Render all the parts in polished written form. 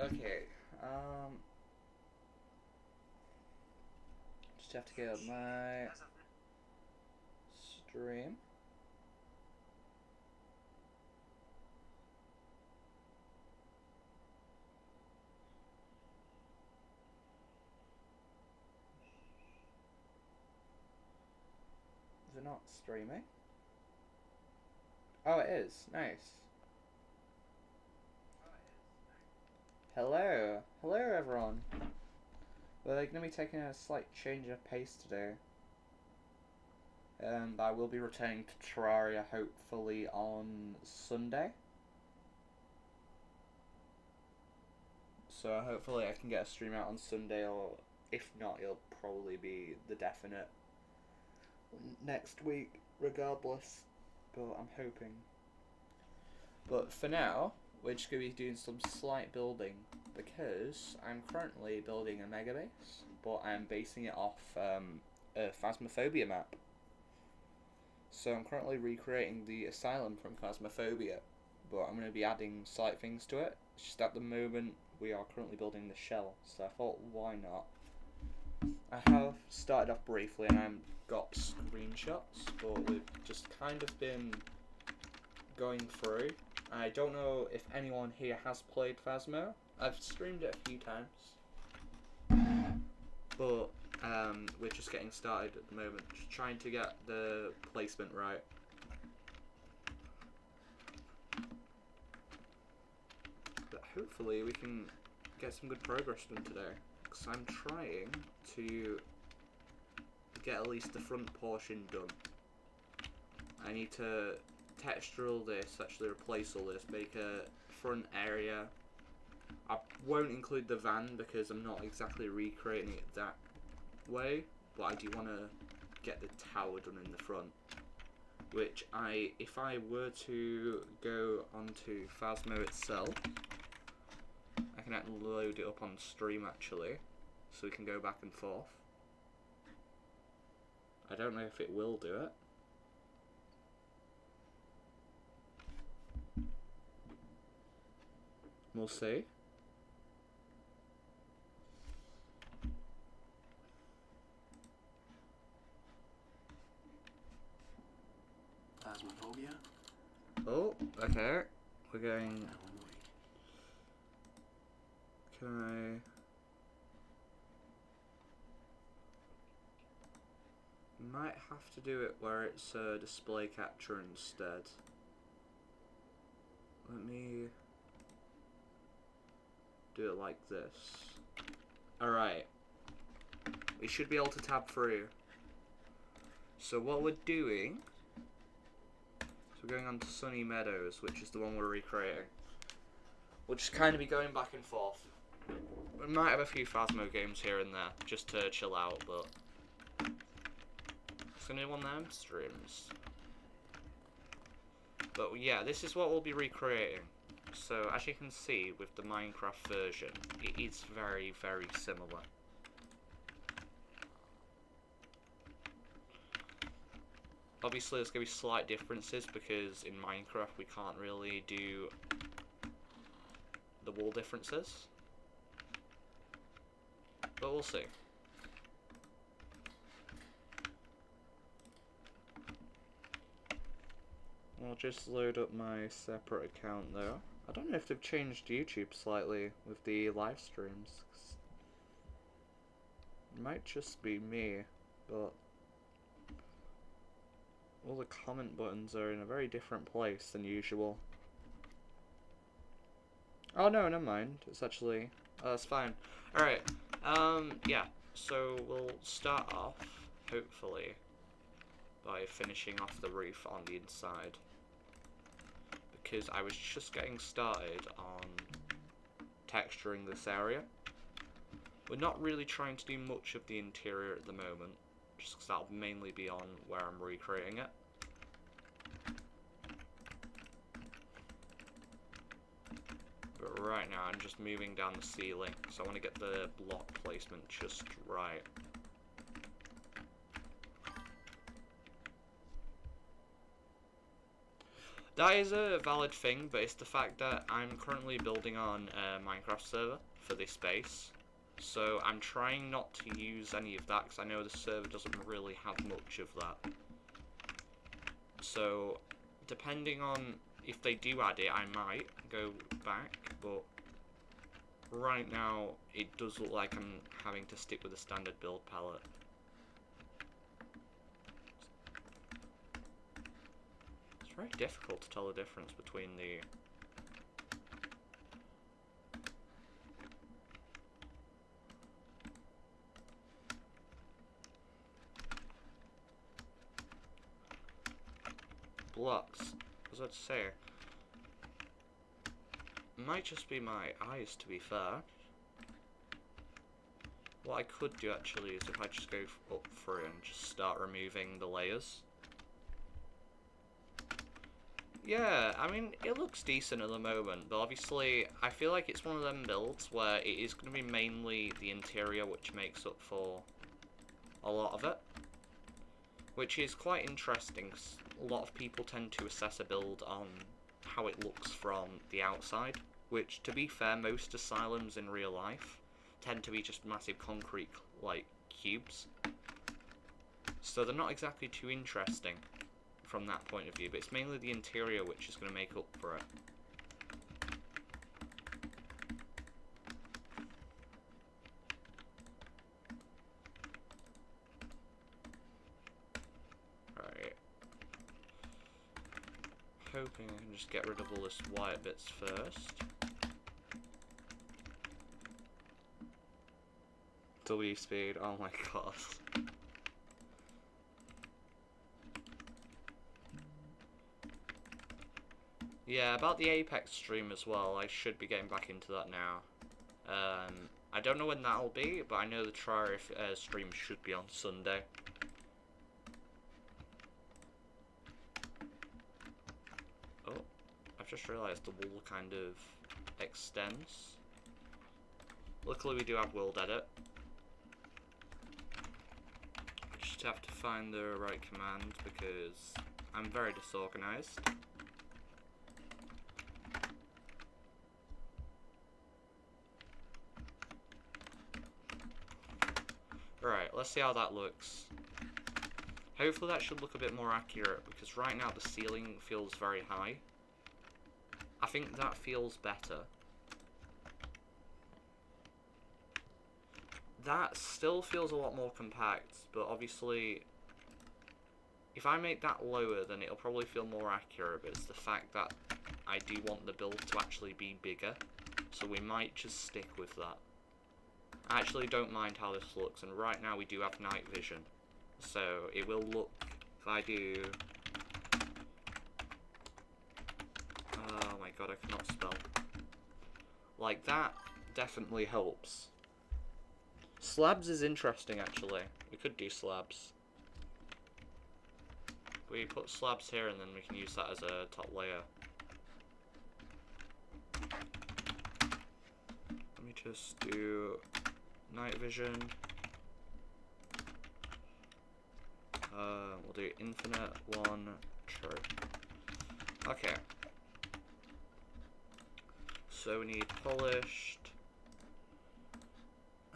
Okay, just have to get up my stream. Is it not streaming? Oh, it is. Nice. Hello. Hello, everyone. We're going to be taking a slight change of pace today. I will be returning to Terraria hopefully on Sunday. So hopefully I can get a stream out on Sunday, or if not, it'll probably be the definite next week, regardless. But I'm hoping. But for now, we're just going to be doing some slight building, because I'm currently building a mega base, but I'm basing it off a Phasmophobia map. So I'm currently recreating the Asylum from Phasmophobia, but I'm going to be adding slight things to it. It's just at the moment we are currently building the shell, so I thought, why not? I have started off briefly and I've got screenshots, but we've just kind of been going through. I don't know if anyone here has played Phasmo. I've streamed it a few times, but we're just getting started at the moment, just trying to get the placement right. But hopefully we can get some good progress done today, because I'm trying to get at least the front portion done. I need to texture all this, actually replace all this, make a front area. I won't include the van because I'm not exactly recreating it that way, but I do want to get the tower done in the front, which if I were to go onto Phasmo itself, I can load it up on stream actually, so we can go back and forth. I don't know if it will do it. We'll see. Phasmophobia? Oh, okay. We're going... Can I... Might have to do it where it's a display capture instead. Let me do it like this. Alright. We should be able to tab through. So what we're doing... So we're going on to Sunny Meadows, which is the one we're recreating. We'll just kind of be going back and forth. We might have a few Phasmo games here and there, just to chill out, but... It's going to be one of them streams. But yeah, this is what we'll be recreating. So, as you can see, with the Minecraft version, it is very, very similar. Obviously, there's going to be slight differences, because in Minecraft we can't really do the wall differences. But we'll see. I'll just load up my separate account though. I don't know if they've changed YouTube slightly with the live streams. It might just be me, but all the comment buttons are in a very different place than usual. Oh no, never mind. It's actually... Oh, that's fine. Alright, yeah. So we'll start off, hopefully, by finishing off the roof on the inside. Because I was just getting started on texturing this area. We're not really trying to do much of the interior at the moment, just because that'll mainly be on where I'm recreating it. But right now I'm just moving down the ceiling, so I want to get the block placement just right. That is a valid thing, but it's the fact that I'm currently building on a Minecraft server for this base. So I'm trying not to use any of that, because I know the server doesn't really have much of that. So, depending on if they do add it, I might go back, but right now it does look like I'm having to stick with the standard build palette. It's very difficult to tell the difference between the... blocks. As I'd say, it might just be my eyes, to be fair. What I could do actually is if I just go up through and just start removing the layers. Yeah, I mean, it looks decent at the moment, but obviously I feel like it's one of them builds where it is going to be mainly the interior which makes up for a lot of it. Which is quite interesting, 'cause a lot of people tend to assess a build on how it looks from the outside, which, to be fair, most asylums in real life tend to be just massive concrete, like, cubes. So they're not exactly too interesting from that point of view, but it's mainly the interior which is going to make up for it. Right. Hoping I can just get rid of all this wire bits first. W speed, oh my god. Yeah, about the Apex stream as well, I should be getting back into that now. I don't know when that'll be, but I know the try stream should be on Sunday. Oh, I've just realised the wall kind of extends. Luckily we do have world edit. I just have to find the right command because I'm very disorganised. Right, let's see how that looks. Hopefully that should look a bit more accurate, because right now the ceiling feels very high. I think that feels better. That still feels a lot more compact, but obviously if I make that lower then it'll probably feel more accurate, but it's the fact that I do want the build to actually be bigger, so we might just stick with that. I actually don't mind how this looks, and right now we do have night vision, so it will look, if I do... Oh my god, I cannot spell. Like, that definitely helps. Slabs is interesting, actually. We could do slabs. We put slabs here, and then we can use that as a top layer. Let me just do... night vision. We'll do infinite, 1, true. Okay. So we need polished,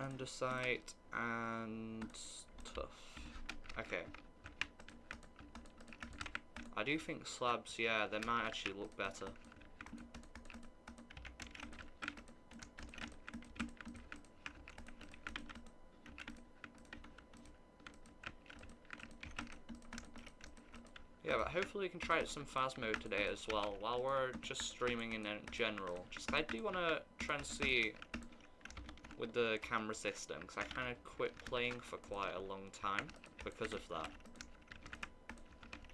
andesite, and tough. Okay. I do think slabs, yeah, they might actually look better. Yeah, but hopefully we can try out some Phas mode today as well, while we're just streaming in general. Just, I do want to try and see with the camera system, because I kind of quit playing for quite a long time because of that.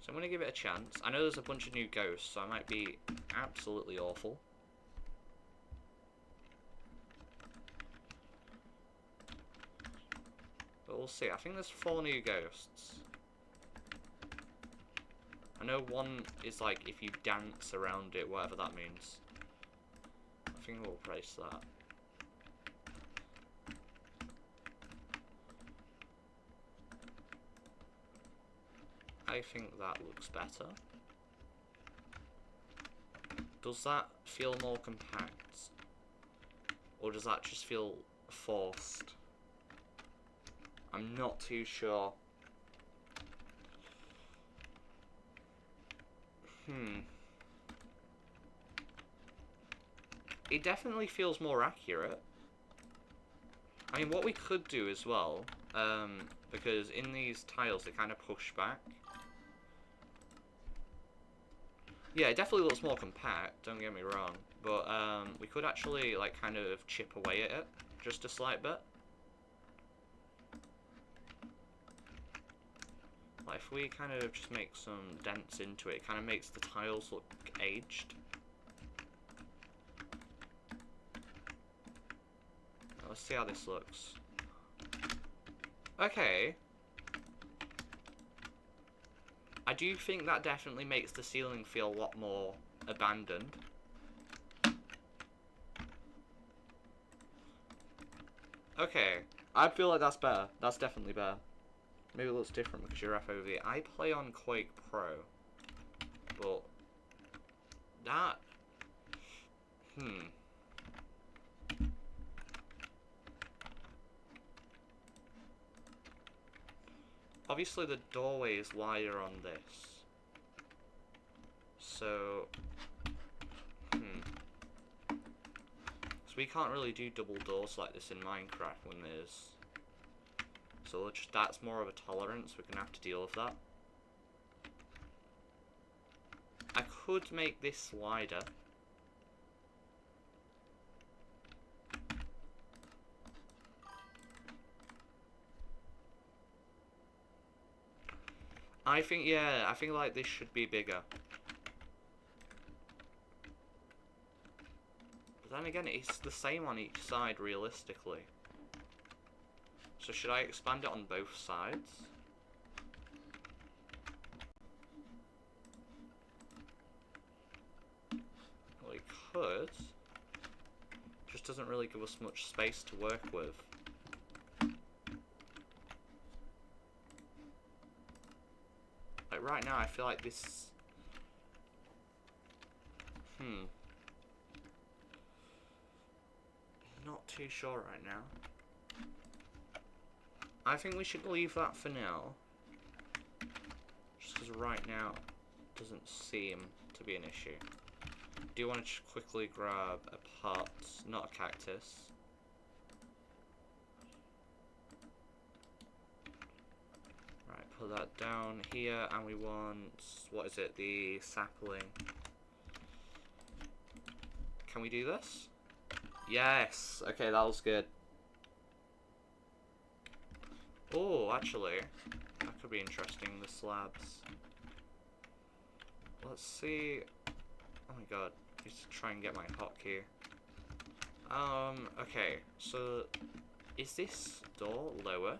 So I'm going to give it a chance. I know there's a bunch of new ghosts, so I might be absolutely awful. But we'll see. I think there's 4 new ghosts. I know one is like if you dance around it, whatever that means. I think we'll place that. I think that looks better. Does that feel more compact? Or does that just feel forced? I'm not too sure. It definitely feels more accurate. I mean, what we could do as well, because in these tiles they kind of push back. Yeah, it definitely looks more compact, don't get me wrong. But we could actually, like, kind of chip away at it, just a slight bit. Like, if we kind of just make some dents into it, it kind of makes the tiles look aged. Let's see how this looks. Okay. I do think that definitely makes the ceiling feel a lot more abandoned. Okay. I feel like that's better. That's definitely better. Maybe it looks different because you're FOV. I play on Quake Pro. But that... Obviously the doorway is wider on this. So... So we can't really do double doors like this in Minecraft when there's... So just, that's more of a tolerance, we're going to have to deal with that. I could make this wider. I think, yeah, I think like this should be bigger. But then again, it's the same on each side realistically. So should I expand it on both sides? Well, we could. Just doesn't really give us much space to work with. Like right now, I feel like this... Not too sure right now. I think we should leave that for now. Just because right now it doesn't seem to be an issue. Do you want to just quickly grab a pot, not a cactus? Right, put that down here, and we want, what is it, the sapling. Can we do this? Yes! Okay, that was good. Oh, actually, that could be interesting, the slabs. Let's see. Oh my god, I need to try and get my hotkey. Okay, so is this door lower?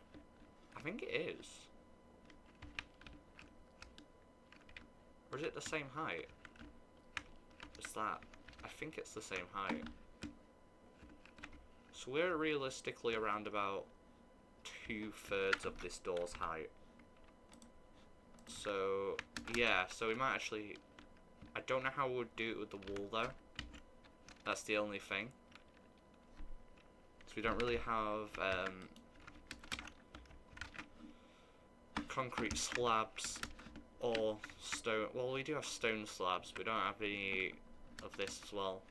I think it is. Or is it the same height? Is that? I think it's the same height. So we're realistically around about 2/3 of this door's height. So, yeah, so we might actually... I don't know how we would do it with the wall, though. That's the only thing. So we don't really have concrete slabs or stone. Well, we do have stone slabs, but we don't have any of this as well.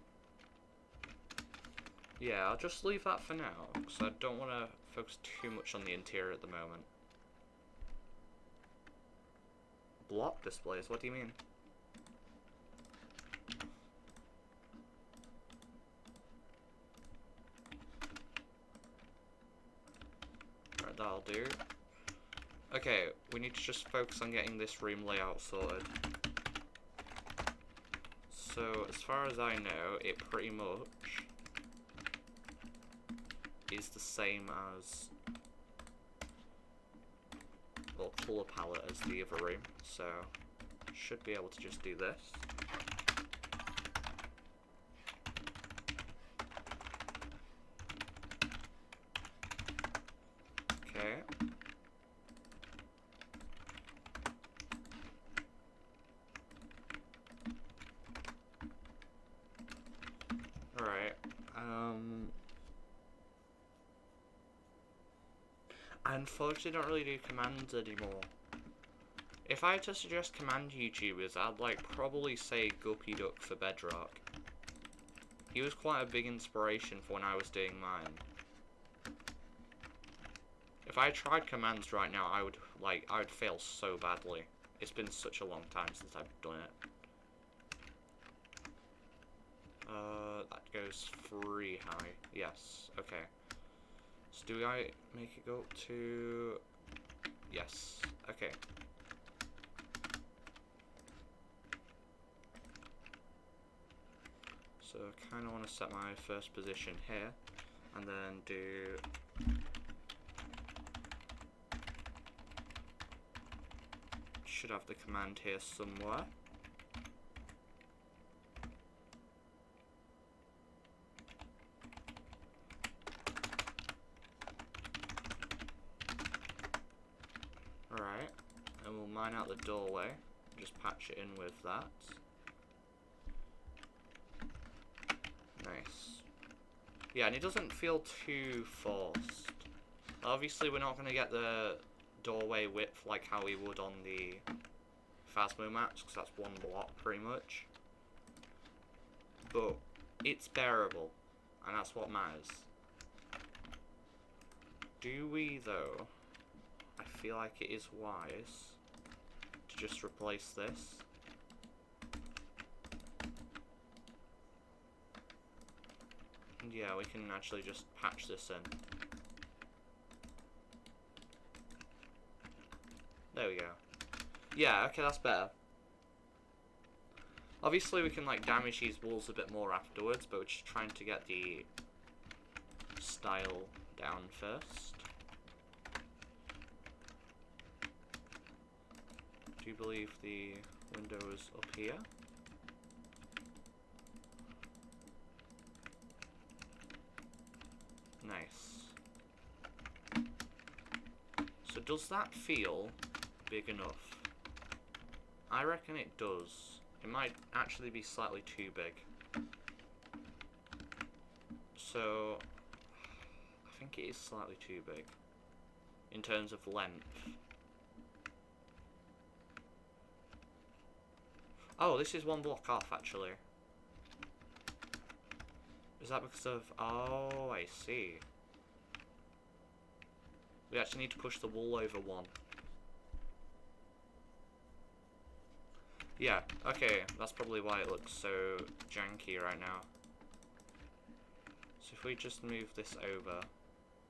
Yeah, I'll just leave that for now, because I don't want to focus too much on the interior at the moment. Block displays? What do you mean? Right, that'll do. Okay, we need to just focus on getting this room layout sorted. So, as far as I know, it pretty much is the same as, well, colour palette as the other room, so should be able to just do this. Okay. I unfortunately don't really do commands anymore. If I had to suggest command YouTubers, I'd like probably say Guppy Duck for Bedrock. He was quite a big inspiration for when I was doing mine. If I tried commands right now, I would fail so badly. It's been such a long time since I've done it. That goes 3 high. Yes, okay. So do I make it go up to... Yes, okay. So I kind of want to set my first position here, and then do... Should have the command here somewhere. Alright, and we'll mine out the doorway, just patch it in with that. Nice. Yeah, and it doesn't feel too forced. Obviously we're not going to get the doorway width like how we would on the Phasmo maps, because that's one block pretty much. But it's bearable, and that's what matters. Do we, though? I feel like it is wise to just replace this. And yeah, we can actually just patch this in. There we go. Yeah, okay, that's better. Obviously we can like damage these walls a bit more afterwards, but we're just trying to get the style down first. Do you believe the window is up here? Nice. So does that feel big enough? I reckon it does. It might actually be slightly too big. So I think it is slightly too big in terms of length. Oh, this is one block off actually. Is that because of... Oh, I see. We actually need to push the wall over one. Yeah, okay, that's probably why it looks so janky right now. So if we just move this over,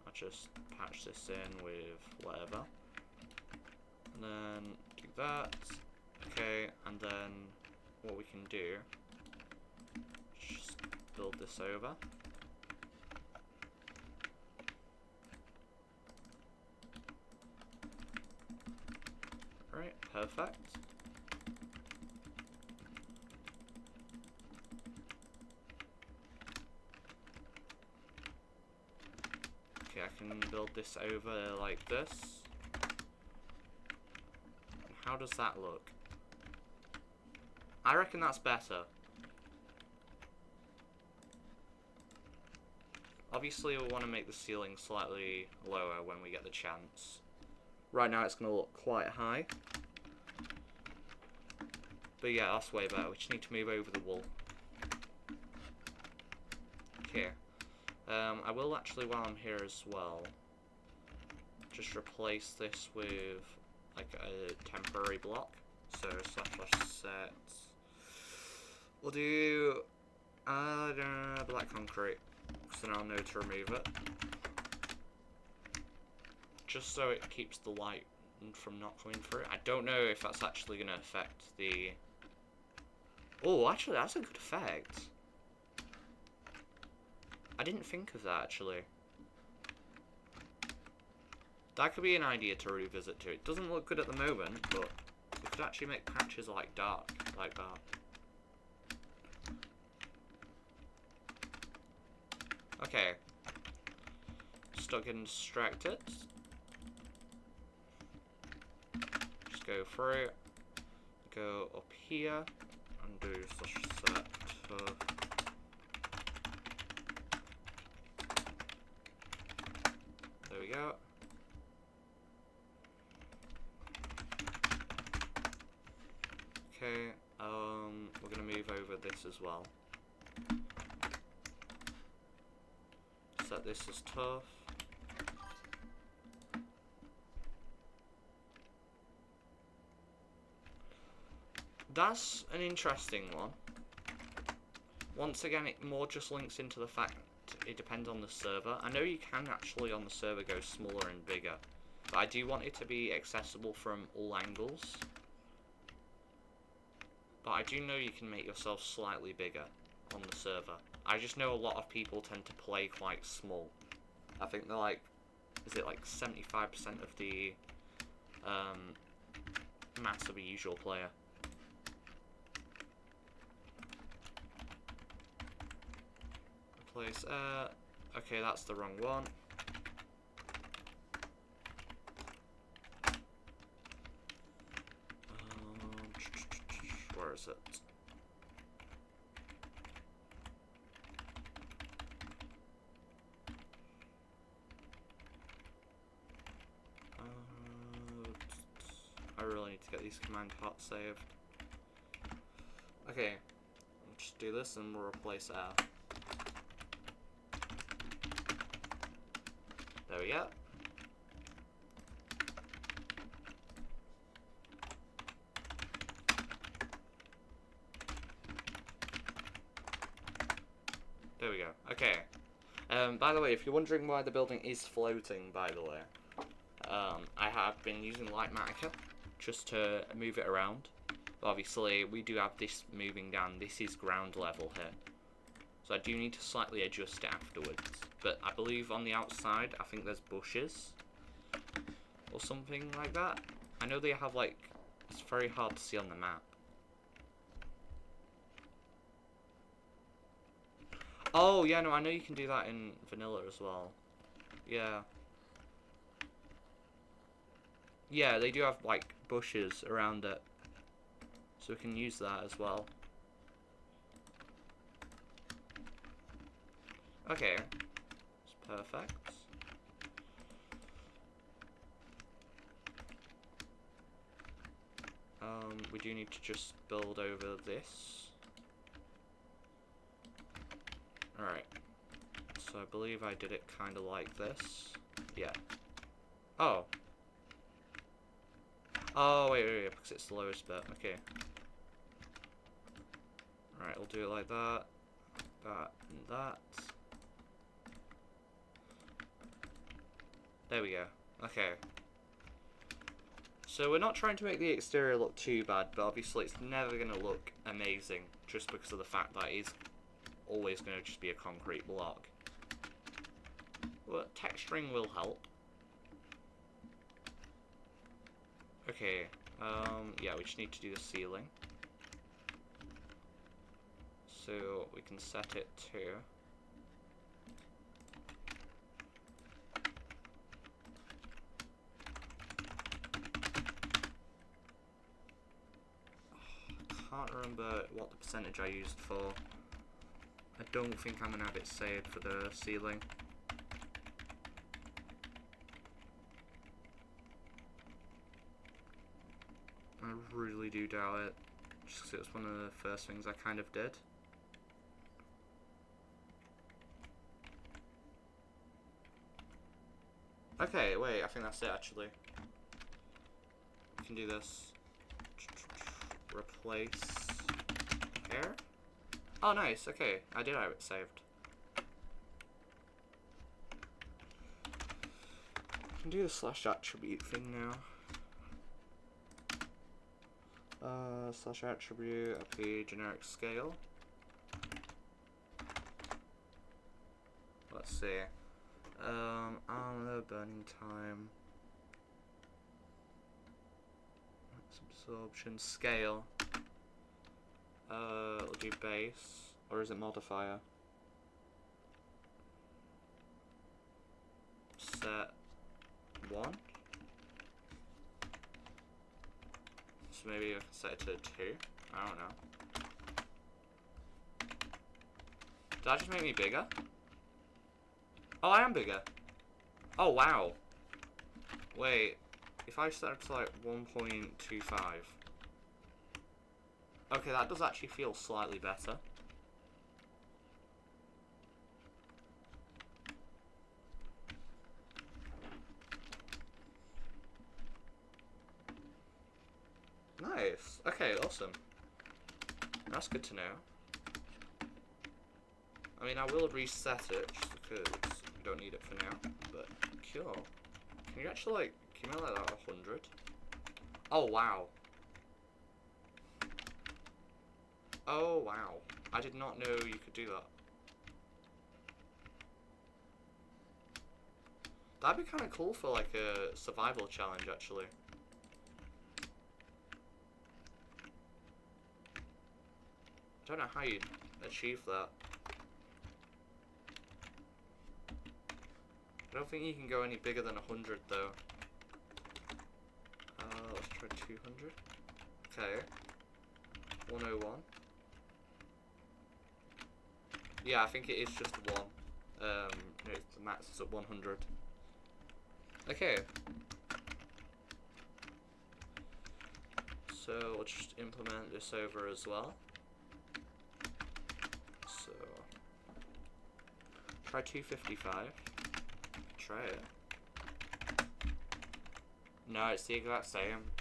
I'll just patch this in with whatever. And then do that. Okay, and then what we can do, just build this over. Right, perfect. Okay, I can build this over like this. How does that look? I reckon that's better. Obviously, we'll want to make the ceiling slightly lower when we get the chance. Right now, it's going to look quite high. But yeah, that's way better. We just need to move over the wall. Okay. I will actually, while I'm here as well, just replace this with like a temporary block. So /set. We'll do black concrete, because then I'll know to remove it. Just so it keeps the light from not coming through. I don't know if that's actually going to affect the... Oh, actually, that's a good effect. I didn't think of that, actually. That could be an idea to revisit too. It doesn't look good at the moment, but we could actually make patches like dark, like that. Okay. Stop getting distracted. Just go through, go up here, and do /set. There we go. as well. Set this as tough. That's an interesting one. Once again, it more just links into the fact it depends on the server. I know you can actually on the server go smaller and bigger, but I do want it to be accessible from all angles. But I do know you can make yourself slightly bigger on the server. I just know a lot of people tend to play quite small. I think they're like, is it like 75% of the mass of a usual player? Replace, okay, that's the wrong one. Where is it? I really need to get these command parts saved. Okay, we'll just do this and we'll replace air. There we go. There we go. Okay. By the way, if you're wondering why the building is floating, by the way, I have been using Lightmatica just to move it around. But obviously, we do have this moving down. This is ground level here. So I do need to slightly adjust it afterwards. But I believe on the outside, I think there's bushes or something like that. I know they have, like, it's very hard to see on the map. Oh, yeah, no, I know you can do that in vanilla as well. Yeah. Yeah, they do have, like, bushes around it. So we can use that as well. Okay. It's perfect. We do need to just build over this. Alright. So I believe I did it kind of like this. Yeah. Oh. Oh, wait, because it's the lowest bit. Okay. Alright, we'll do it like that. That and that. There we go. Okay. So we're not trying to make the exterior look too bad, but obviously it's never going to look amazing just because of the fact that it is always going to just be a concrete block. But texturing will help. Okay, yeah, we just need to do the ceiling. So we can set it to... I can't remember what the percentage I used for. I don't think I'm going to have it saved for the ceiling. I really do doubt it, just because it was one of the first things I kind of did. Okay, wait, I think that's it actually. We can do this. Replace air? Oh, nice, okay, I did have it saved. I can do the slash attribute thing now. Slash attribute, AP generic scale. Let's see. Armor, burning time. Max absorption, scale. We'll do base. Or is it modifier? Set 1. So maybe I can set it to 2. I don't know. Did that just make me bigger? Oh, I am bigger. Oh, wow. Wait. If I set it to like 1.25. Okay, that does actually feel slightly better. Okay, awesome. That's good to know. I mean, I will reset it just because we don't need it for now. But cool. Can you actually like? Can you make like that 100? Oh wow. Oh wow. I did not know you could do that. That'd be kind of cool for like a survival challenge, actually. I don't know how you'd achieve that. I don't think you can go any bigger than 100 though. Let's try 200. Okay. 101. Yeah, I think it is just 1. No, the max is at 100. Okay. So we'll just implement this over as well. So try 255. Try it. No, it's the exact same.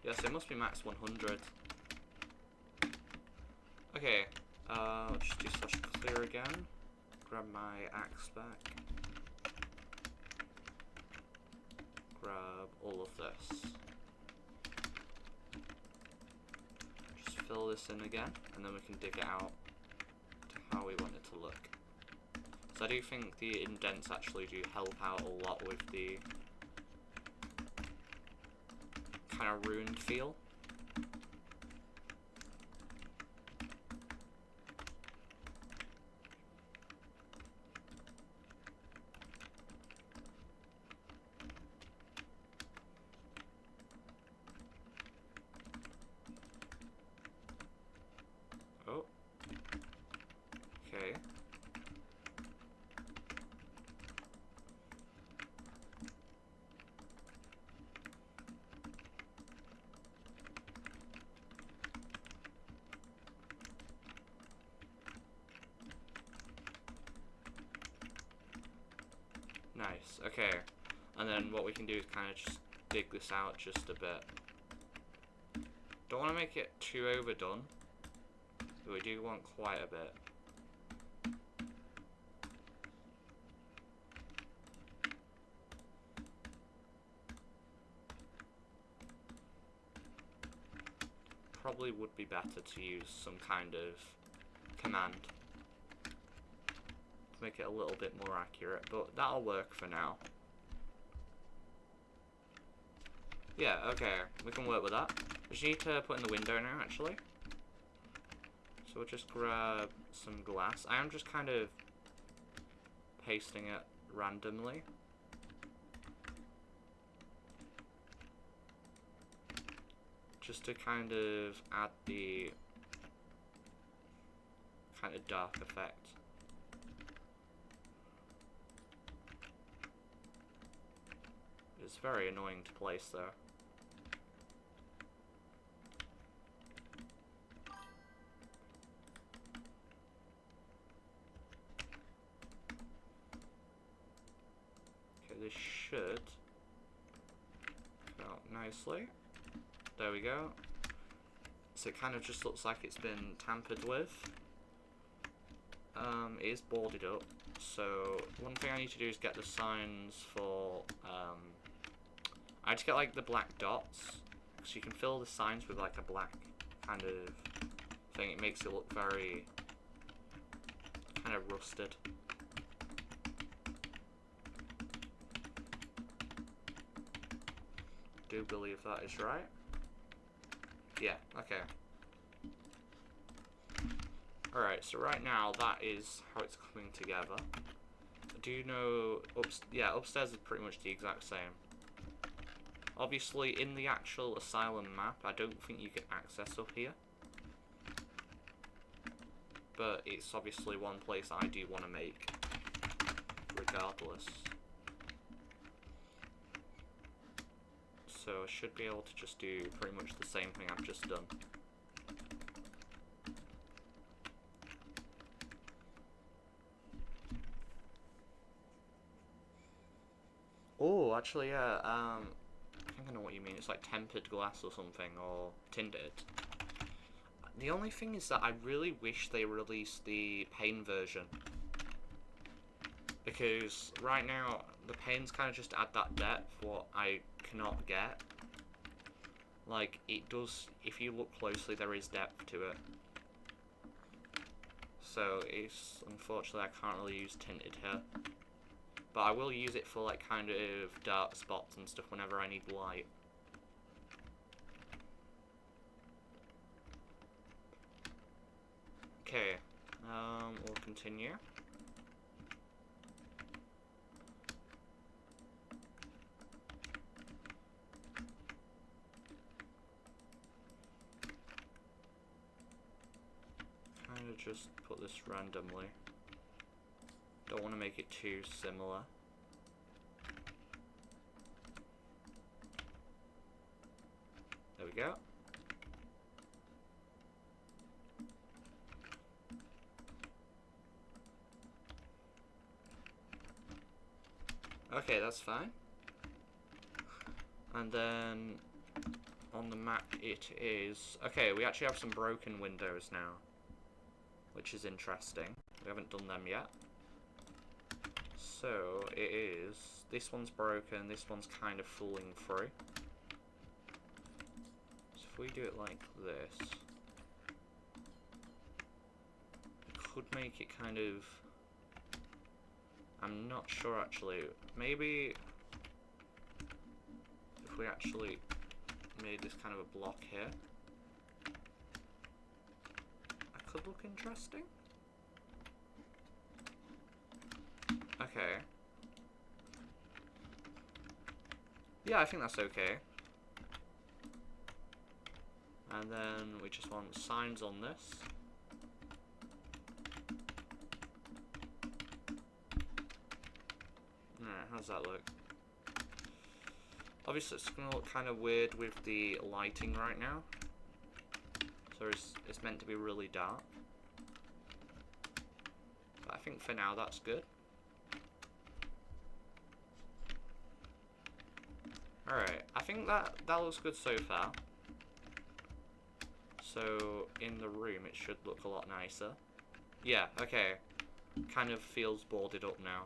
Yes, it must be max 100. Okay, I'll just do /clear again. Grab my axe back. Grab all of this. Just fill this in again, and then we can dig it out to how we want it to look. So I do think the indents actually do help out a lot with the kind of ruined feel. Oh. Okay. Nice, okay. And then what we can do is kind of just dig this out just a bit. Don't want to make it too overdone, but we do want quite a bit. Probably would be better to use some kind of command to make it a little bit more accurate, but that'll work for now. Yeah, okay, we can work with that. We just need to put in the window now, actually. So we'll just grab some glass. I am just kind of pasting it randomly. Just to kind of add the kind of dark effect. It's very annoying to place though. Okay, this should come out nicely. There we go. So it kind of just looks like it's been tampered with. It is boarded up. So one thing I need to do is get the signs for. I just get like the black dots, so you can fill the signs with like a black kind of thing. It makes it look very kind of rusted. Do believe that is right. Yeah, okay. Alright, so right now that is how it's coming together. I do know, upstairs is pretty much the exact same. Obviously, in the actual asylum map, I don't think you can access up here. But it's obviously one place I do want to make, regardless. So I should be able to just do pretty much the same thing I've just done. Oh, actually, yeah, think I know what you mean. It's like tempered glass or something, or tinted. The only thing is that I really wish they released the pane version. Because right now, the panes kind of just add that depth, what I cannot get. Like, it does, if you look closely, there is depth to it. So, it's, unfortunately, I can't really use tinted here. But I will use it for, like, kind of dark spots and stuff whenever I need light. Okay, we'll continue. Kind of just put this randomly. Don't want to make it too similar. There we go. Okay, that's fine. And then on the map it is... Okay, we actually have some broken windows now, which is interesting. We haven't done them yet. So it is... This one's broken, this one's kind of falling through. So if we do it like this, it could make it kind of... I'm not sure actually. Maybe if we actually made this kind of a block here, that could look interesting. Okay. Yeah, I think that's okay. And then we just want signs on this. How's that look? Obviously it's going to look kind of weird with the lighting right now. So it's meant to be really dark. But I think for now that's good. Alright, I think that looks good so far. So in the room it should look a lot nicer. Yeah, okay. Kind of feels boarded up now.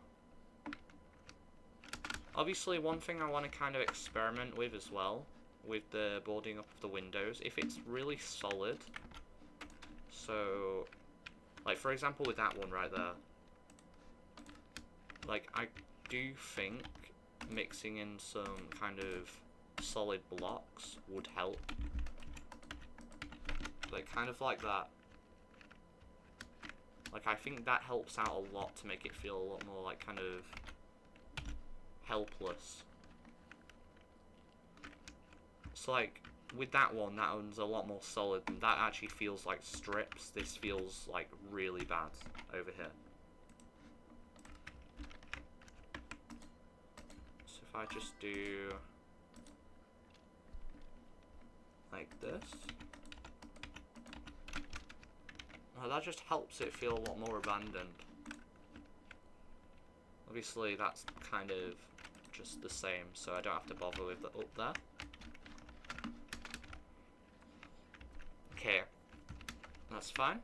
Obviously, one thing I want to kind of experiment with as well, with the boarding up of the windows, if it's really solid, so, like for example with that one right there, like I do think mixing in some kind of solid blocks would help, like kind of like that. Like I think that helps out a lot to make it feel a lot more like kind of helpless. So like with that one's a lot more solid, and that actually feels like strips. This feels like really bad over here. So if I just do like this, well, that just helps it feel a lot more abandoned. Obviously that's kind of just the same, so I don't have to bother with the up there. Okay, that's fine.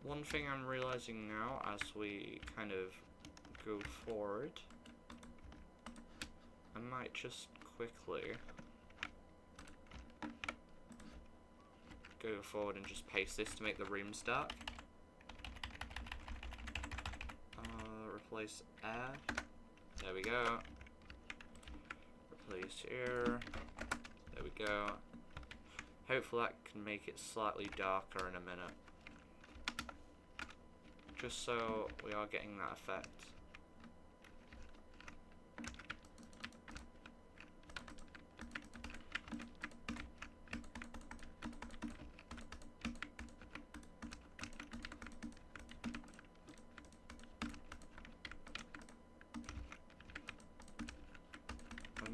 One thing I'm realizing now as we kind of go forward, I might just quickly go forward and just paste this to make the rooms dark. Replace air. There we go. Replace air. There we go. Hopefully that can make it slightly darker in a minute. Just so we are getting that effect.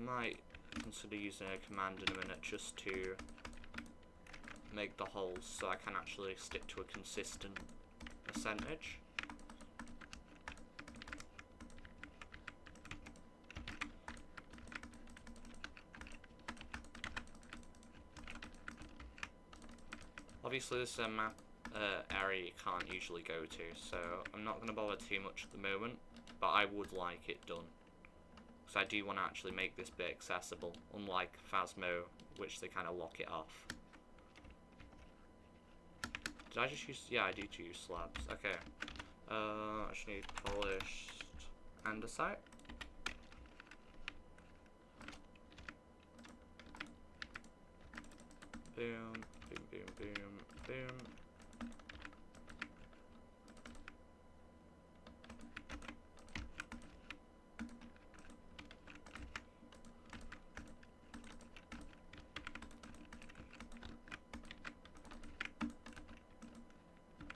Might consider using a command in a minute just to make the holes so I can actually stick to a consistent percentage. Obviously this is a map area you can't usually go to, so I'm not going to bother too much at the moment, but I would like it done. Because I do want to actually make this bit accessible, unlike Phasmo, which they kind of lock it off. Did I just use... yeah, I did use slabs. Okay. I just need polished andesite. Boom, boom, boom, boom, boom.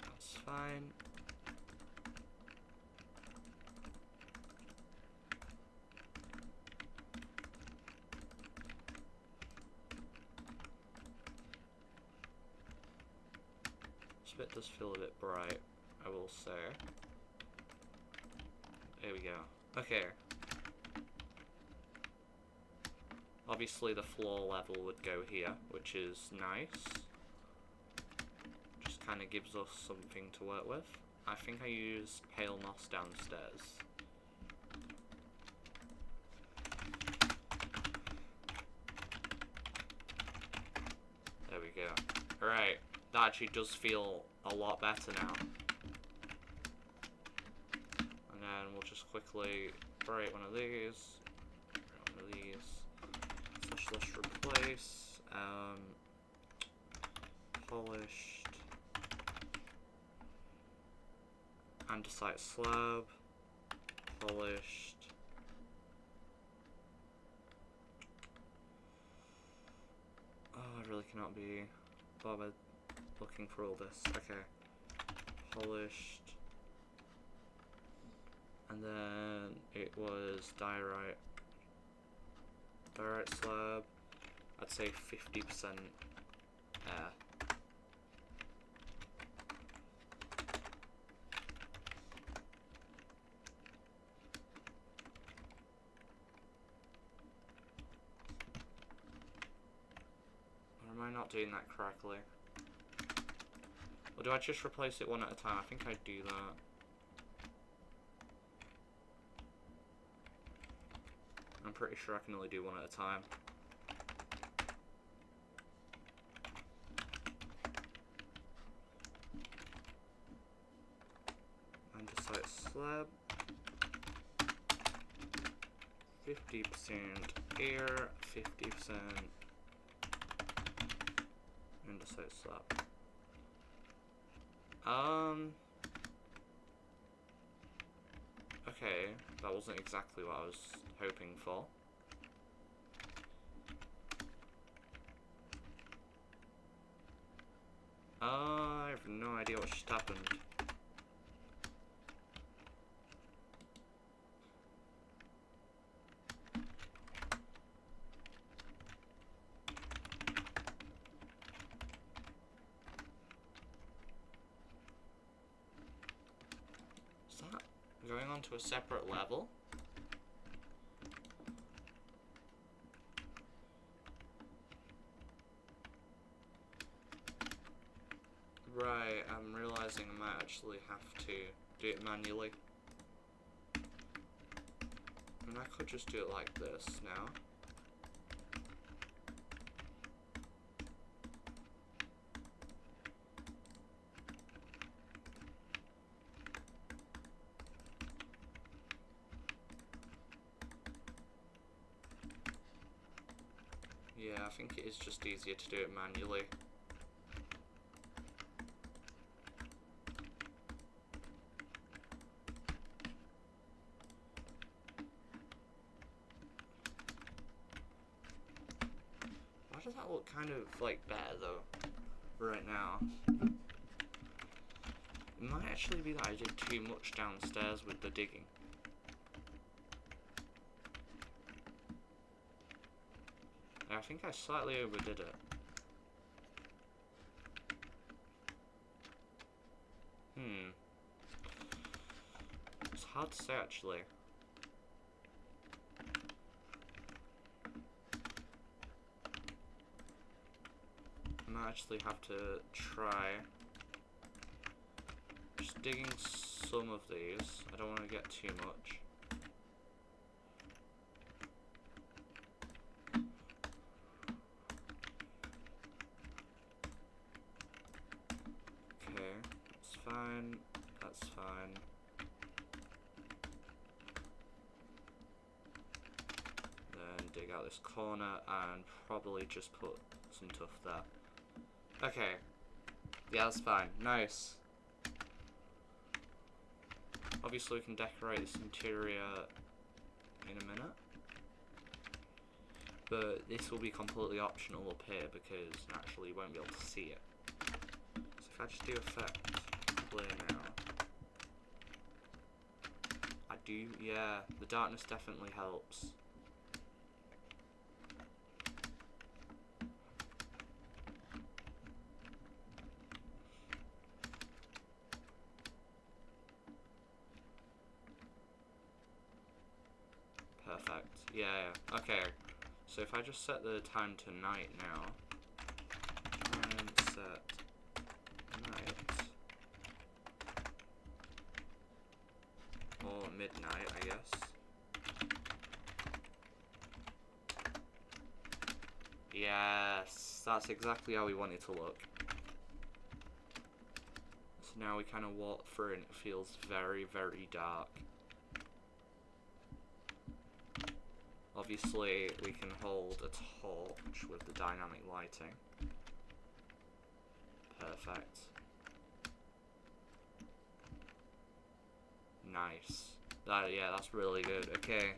That's fine. This bit does feel a bit bright, I will say. There we go. Okay. Obviously the floor level would go here, which is nice. Just kind of gives us something to work with. I think I used pale moss downstairs. There we go. Alright, that actually does feel a lot better now. And then we'll just quickly break one of these. One of these. Let's replace. Polished. Andesite slab. Polished. Oh, I really cannot be bothered looking for all this. Okay. Polished. And then it was diorite. Diorite slab. I'd say 50% air. Or am I not doing that correctly? Or do I just replace it one at a time? I think I do that. I'm pretty sure I can only do one at a time. Andesite slab. 50% air, 50% andesite slab. Okay, that wasn't exactly what I was hoping for. I have no idea what just happened. Is that going on to a separate level? Right, I'm realizing I might actually have to do it manually. And I could just do it like this now. Yeah, I think it is just easier to do it manually. Why does that look kind of like better though, right now? It might actually be that I did too much downstairs with the digging. I think I slightly overdid it. It's hard to say actually. I might might actually have to try just digging some of these. I don't want to get too much. Okay, that's fine. That's fine. Then dig out this corner and probably just put some tuff there. Okay. Yeah, that's fine. Nice. Obviously, we can decorate this interior in a minute. But this will be completely optional up here because naturally you won't be able to see it. So if I just do effect clear now. I do, yeah, the darkness definitely helps. Perfect. Yeah, yeah. Okay. So if I just set the time to night now, and set night, or midnight, I guess. Yes, that's exactly how we want it to look. So now we kind of walk through and it feels very, very dark. Obviously, we can hold a torch with the dynamic lighting. Perfect. Nice. Yeah, that's really good. Okay.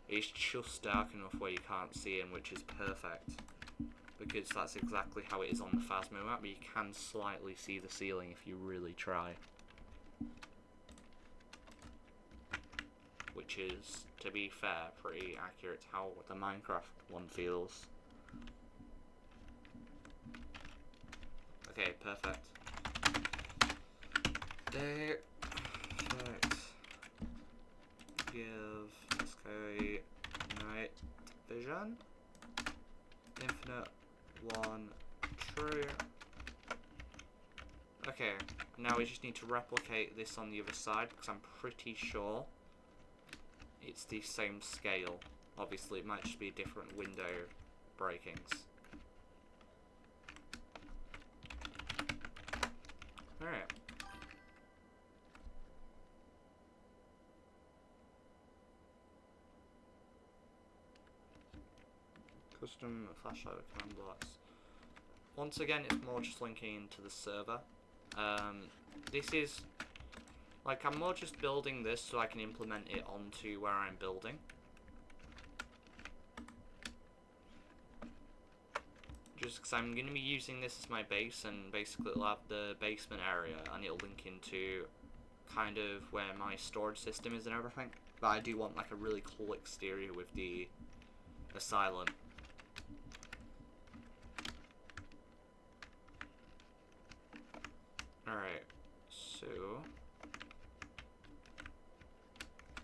It's just dark enough where you can't see him, which is perfect. Because that's exactly how it is on the Phasmo map, but you can slightly see the ceiling if you really try. Which is, to be fair, pretty accurate to how the Minecraft one feels. Okay, perfect. Perfect. Give, let's go night vision. Infinite 1 true. Okay, now we just need to replicate this on the other side because I'm pretty sure it's the same scale. Obviously, it might just be different window breakings. Alright. Custom flashlight with command blocks. Once again, it's more just linking into the server. This is like, I'm more just building this so I can implement it onto where I'm building. Just because I'm going to be using this as my base, and basically it'll have the basement area, and it'll link into kind of where my storage system is and everything. But I do want like a really cool exterior with the asylum. Alright, so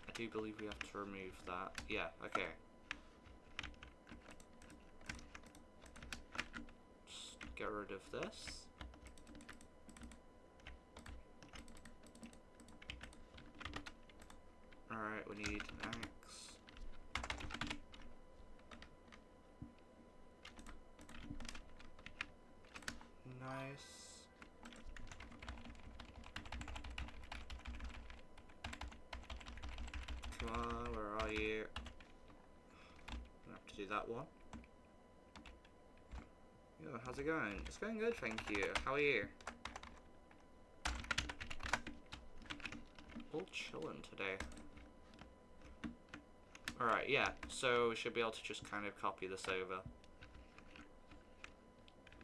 I do believe we have to remove that. Yeah, okay. Just get rid of this. Alright, we need an axe. Nice. Come on, where are you? I have to do that one. Yo, how's it going? It's going good, thank you. How are you? All chilling today. Alright, yeah, so we should be able to just kind of copy this over.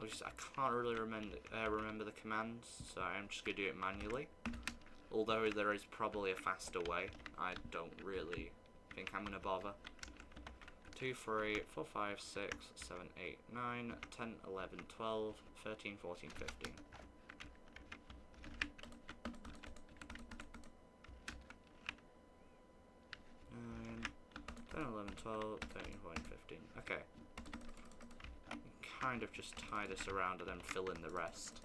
I can't really remember the commands, so I'm just going to do it manually. Although there is probably a faster way, I don't really think I'm going to bother. 2, 3, 4, 5, 6, 7, 8, 9, 10, 11, 12, 13, 14, 15. 10, 11, 12, 13, 14, 15. Okay. kind of just tie this around and then fill in the rest.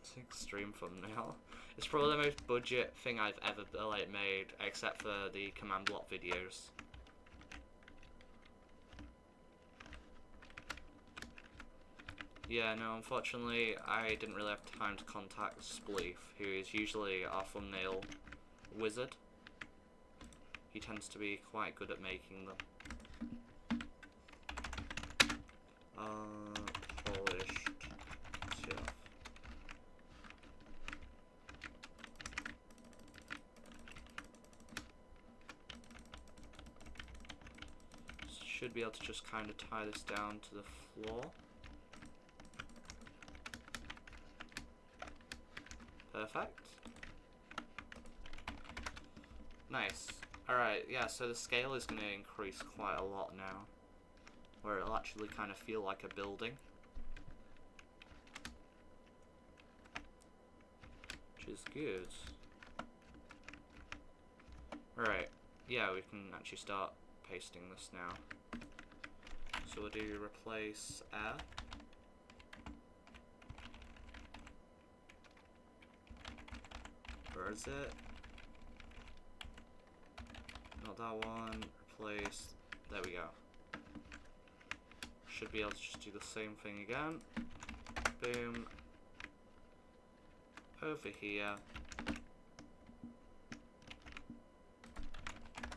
It's an extreme thumbnail. It's probably the most budget thing I've ever made, except for the command block videos. Yeah, no, unfortunately, I didn't really have time to contact Spleef, who is usually our thumbnail wizard. He tends to be quite good at making them. Polished stuff. Should be able to just kind of tie this down to the floor. Perfect. Nice. Alright, yeah, so the scale is going to increase quite a lot now, where it'll actually kind of feel like a building. Which is good. Alright, yeah, we can actually start pasting this now. So we'll do replace air. Where is it? Not that one. Replace. There we go. Should be able to just do the same thing again. Boom. Over here.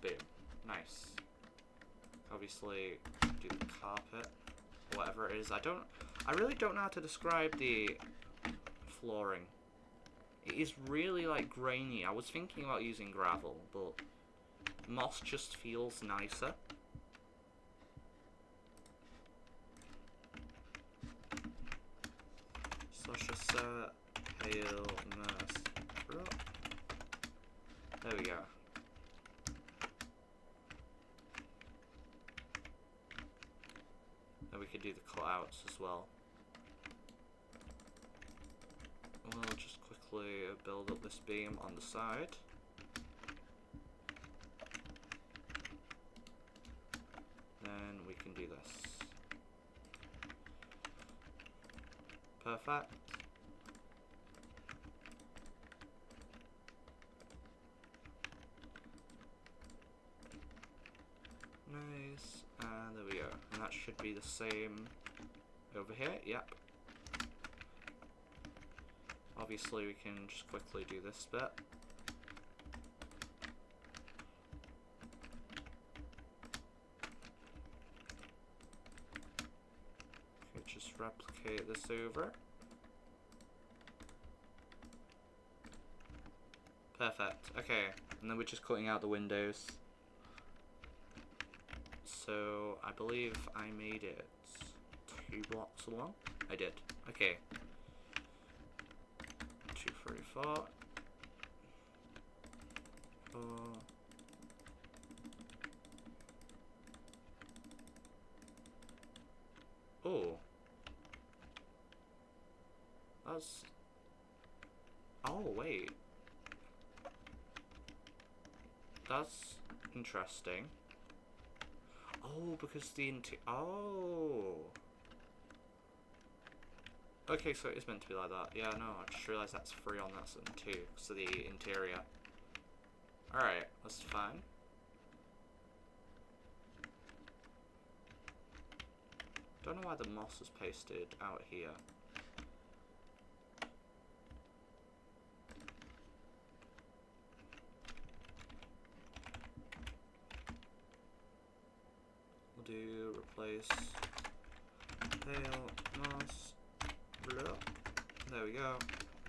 Boom. Nice. Obviously, do the carpet. Whatever it is. I really don't know how to describe the flooring. It is really like grainy. I was thinking about using gravel, but moss just feels nicer. Sasha Sir, Hail, Nurse. There we go. Then we could do the cutouts as well. We'll just quickly build up this beam on the side. Then we can do this. Perfect. Nice. And there we go. And that should be the same over here. Yep. Obviously, we can just quickly do this bit. Okay, just replicate this over. Perfect. Okay, and then we're just cutting out the windows. So, I believe I made it 2 blocks long. I did. Okay. 2, 3, 4. 4. Oh. That's... Oh, wait. That's interesting. Oh, because the oh. Okay, so it is meant to be like that. Yeah, no, I just realised that's 3 on that one too, so the interior. Alright, that's fine. Don't know why the moss is pasted out here. We'll do replace pale moss. There we go.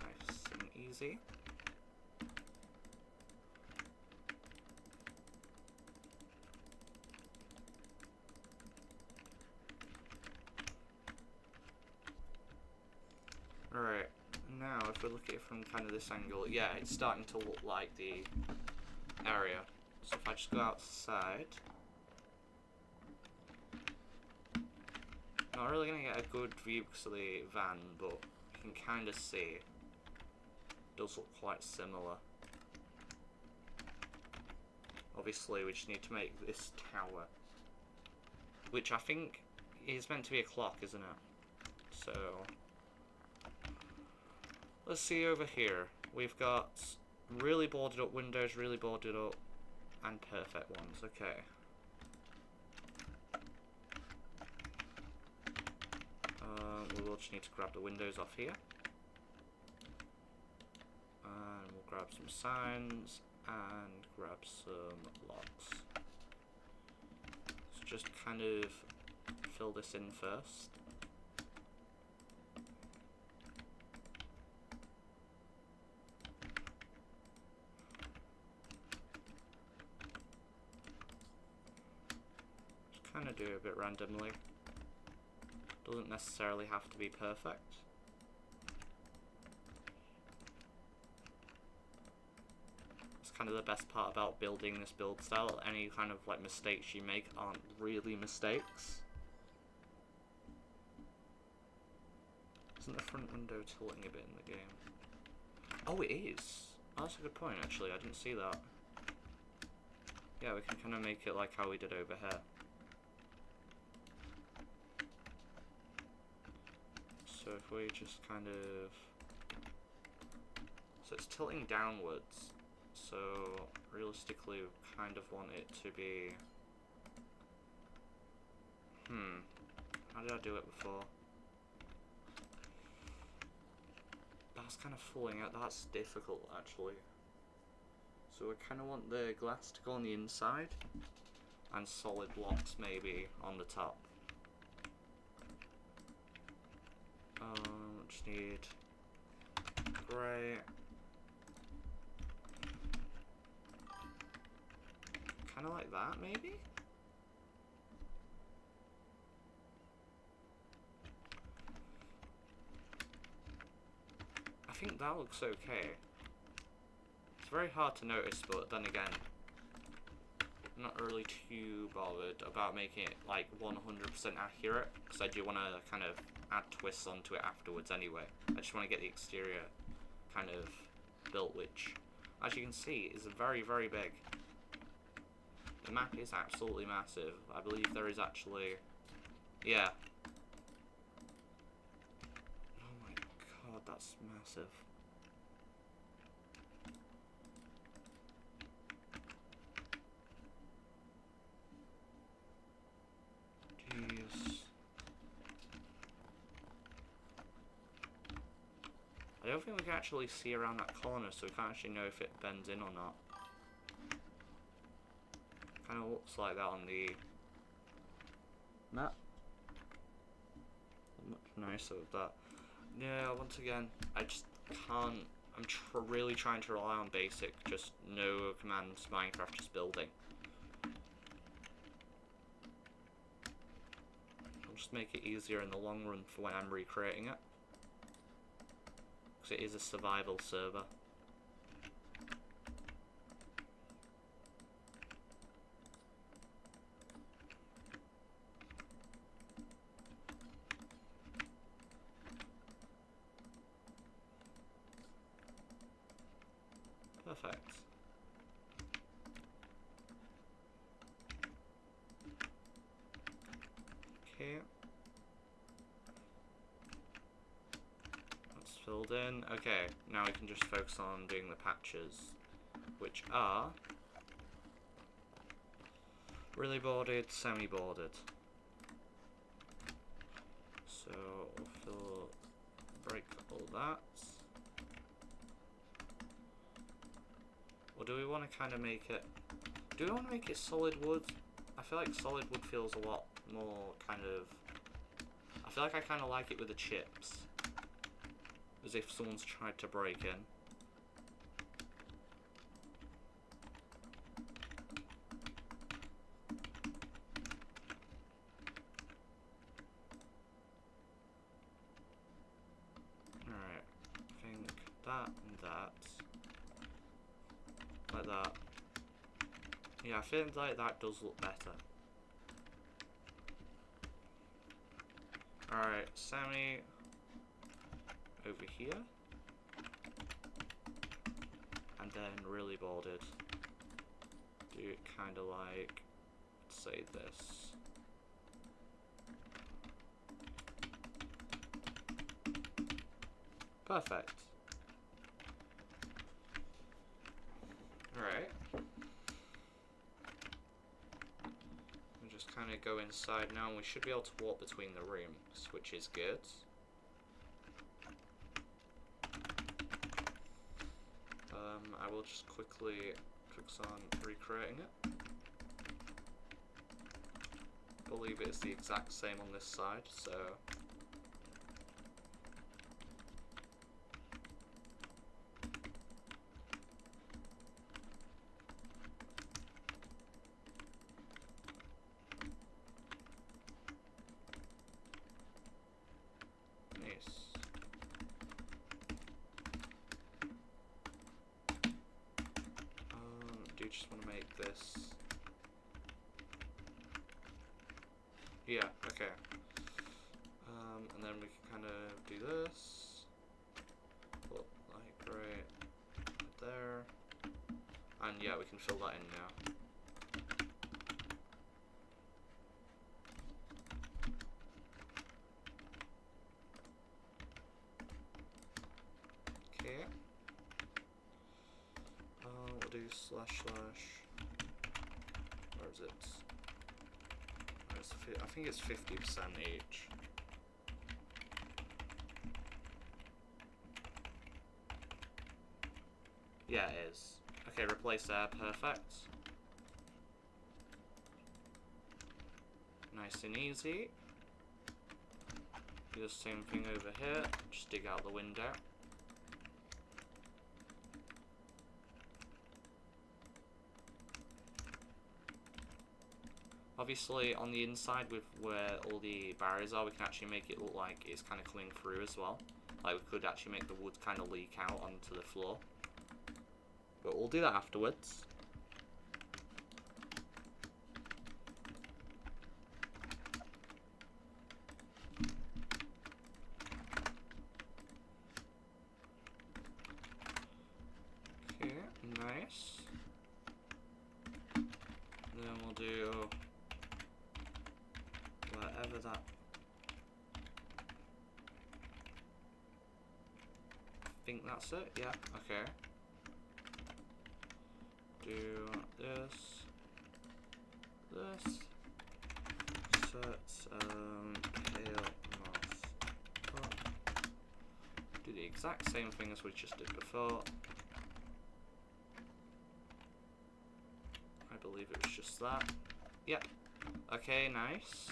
Nice and easy. Alright, now if we look at it from kind of this angle, yeah, it's starting to look like the area. So if I just go outside, not really going to get a good view because of the van, but you can kind of see it does look quite similar. Obviously, we just need to make this tower, which I think is meant to be a clock, isn't it? So, let's see over here. We've got really boarded up windows, really boarded up, and perfect ones. Okay. We will just need to grab the windows off here. And we'll grab some signs and grab some locks. So just kind of fill this in first. Just kind of do it a bit randomly. Doesn't necessarily have to be perfect. It's kind of the best part about building this build style. Any kind of like mistakes you make aren't really mistakes. Isn't the front window tilting a bit in the game? Oh, it is. Oh, that's a good point actually. I didn't see that. Yeah, we can kind of make it like how we did over here. So if we just kind of... So it's tilting downwards. So realistically we kind of want it to be... How did I do it before? That's kind of falling out. That's difficult actually. So we kind of want the glass to go on the inside. And solid blocks maybe on the top. Just need grey. Kind of like that, maybe? I think that looks okay. It's very hard to notice, but then again, I'm not really too bothered about making it like 100% accurate, because I do want to kind of add twists onto it afterwards anyway. I just want to get the exterior kind of built, which, as you can see, is very, very big. The map is absolutely massive. I believe there is actually... Yeah. Oh my god, that's massive. Jeez. I don't think we can actually see around that corner, so we can't actually know if it bends in or not. Kind of looks like that on the map. Much nicer with that. Yeah, once again, I just can't. I'm really trying to rely on basic, just no commands, Minecraft, just building. I'll just make it easier in the long run for when I'm recreating it. Because it is a survival server. Perfect. Okay. That's filled in. Okay, now we can just focus on doing the patches, which are really boarded, semi-boarded. So we'll break all that. Or do we want to kind of make it... Do we want to make it solid wood? I feel like solid wood feels a lot more kind of... I feel like I kind of like it with the chips. As if someone's tried to break in. Alright, I think that and that. Like that. Yeah, I feel like that does look better. Alright, Sammy over here. And then really boarded. do it kind of like, say this. Perfect. Alright. We'll just kind of go inside now, and we should be able to walk between the rooms, which is good. I will just quickly focus on recreating it. I believe it's the exact same on this side, so... just want to make this. Yeah, okay. And then we can kind of do this. Put like right there. And yeah, we can fill that in now. Okay. We'll do slash. Where is it? I think it's 50% each. Yeah, it is. Okay, replace there, perfect. Nice and easy. Do the same thing over here, just dig out the window. Obviously, on the inside with where all the barriers are, we can actually make it look like it's kind of coming through as well. Like, we could actually make the wood kind of leak out onto the floor. But we'll do that afterwards. Okay, nice. Then we'll do whatever that. I think that's it. Yeah. Okay. Do this. Set pale mask up. Do the exact same thing as we just did before. I believe it was just that. Yep. Okay, nice.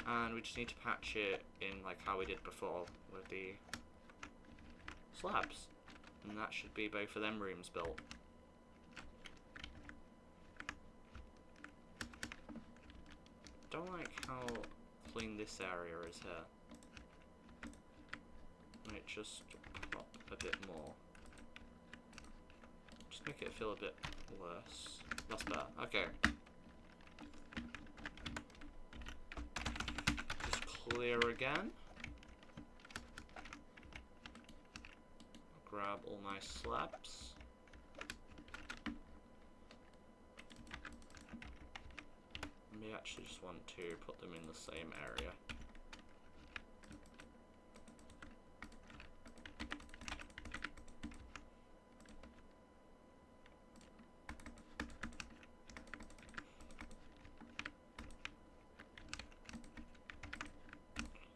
And we just need to patch it in like how we did before with the slabs. And that should be both of them rooms built. Don't like how clean this area is here. Might just pop a bit more. Just make it feel a bit worse. That's better. Okay. Just clear again. Grab all my slabs. We actually just want to put them in the same area.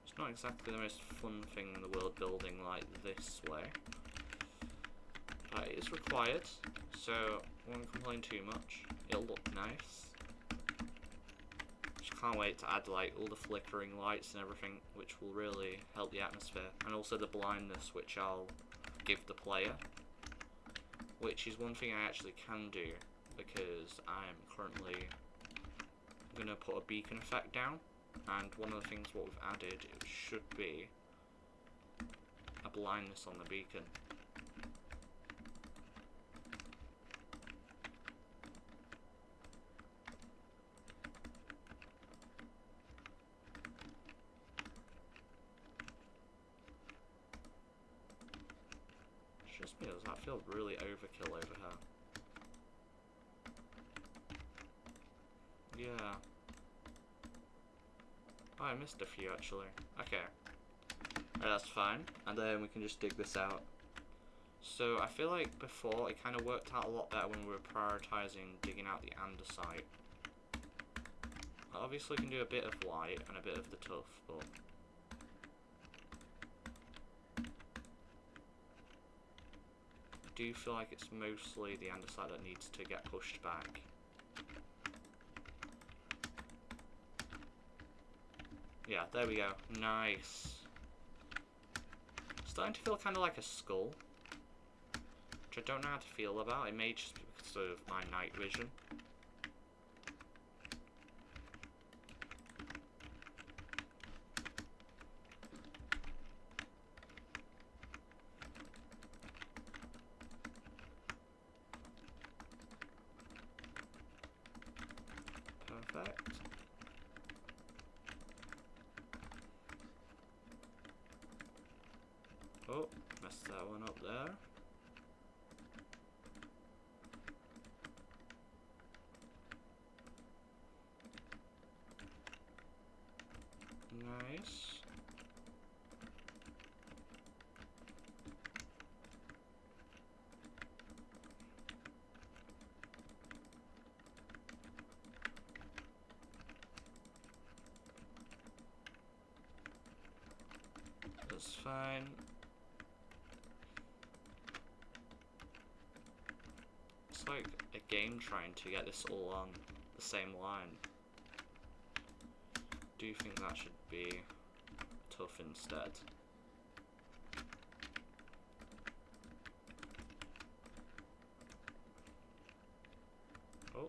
It's not exactly the most fun thing in the world building like this way. But it is required, so I won't complain too much. It'll look nice. Can't wait to add like all the flickering lights and everything, which will really help the atmosphere, and also the blindness, which I'll give the player, which is one thing I actually can do because I'm currently gonna put a beacon effect down, and one of the things what we've added, it should be a blindness on the beacon. Just me, does that feel really overkill over here? yeah. Oh, I missed a few actually. Okay. Alright, that's fine. And then we can just dig this out. So I feel like before it kind of worked out a lot better when we were prioritising digging out the andesite. Obviously we can do a bit of white and a bit of the tuff, but I do feel like it's mostly the andesite that needs to get pushed back. Yeah, there we go. Nice. Starting to feel kind of like a skull, which I don't know how to feel about. It may just be because of my night vision. Perfect. Oh, messed that one up there. Nice. That's fine. It's like a game trying to get this all on the same line. Do you think that should be tough instead? Oh.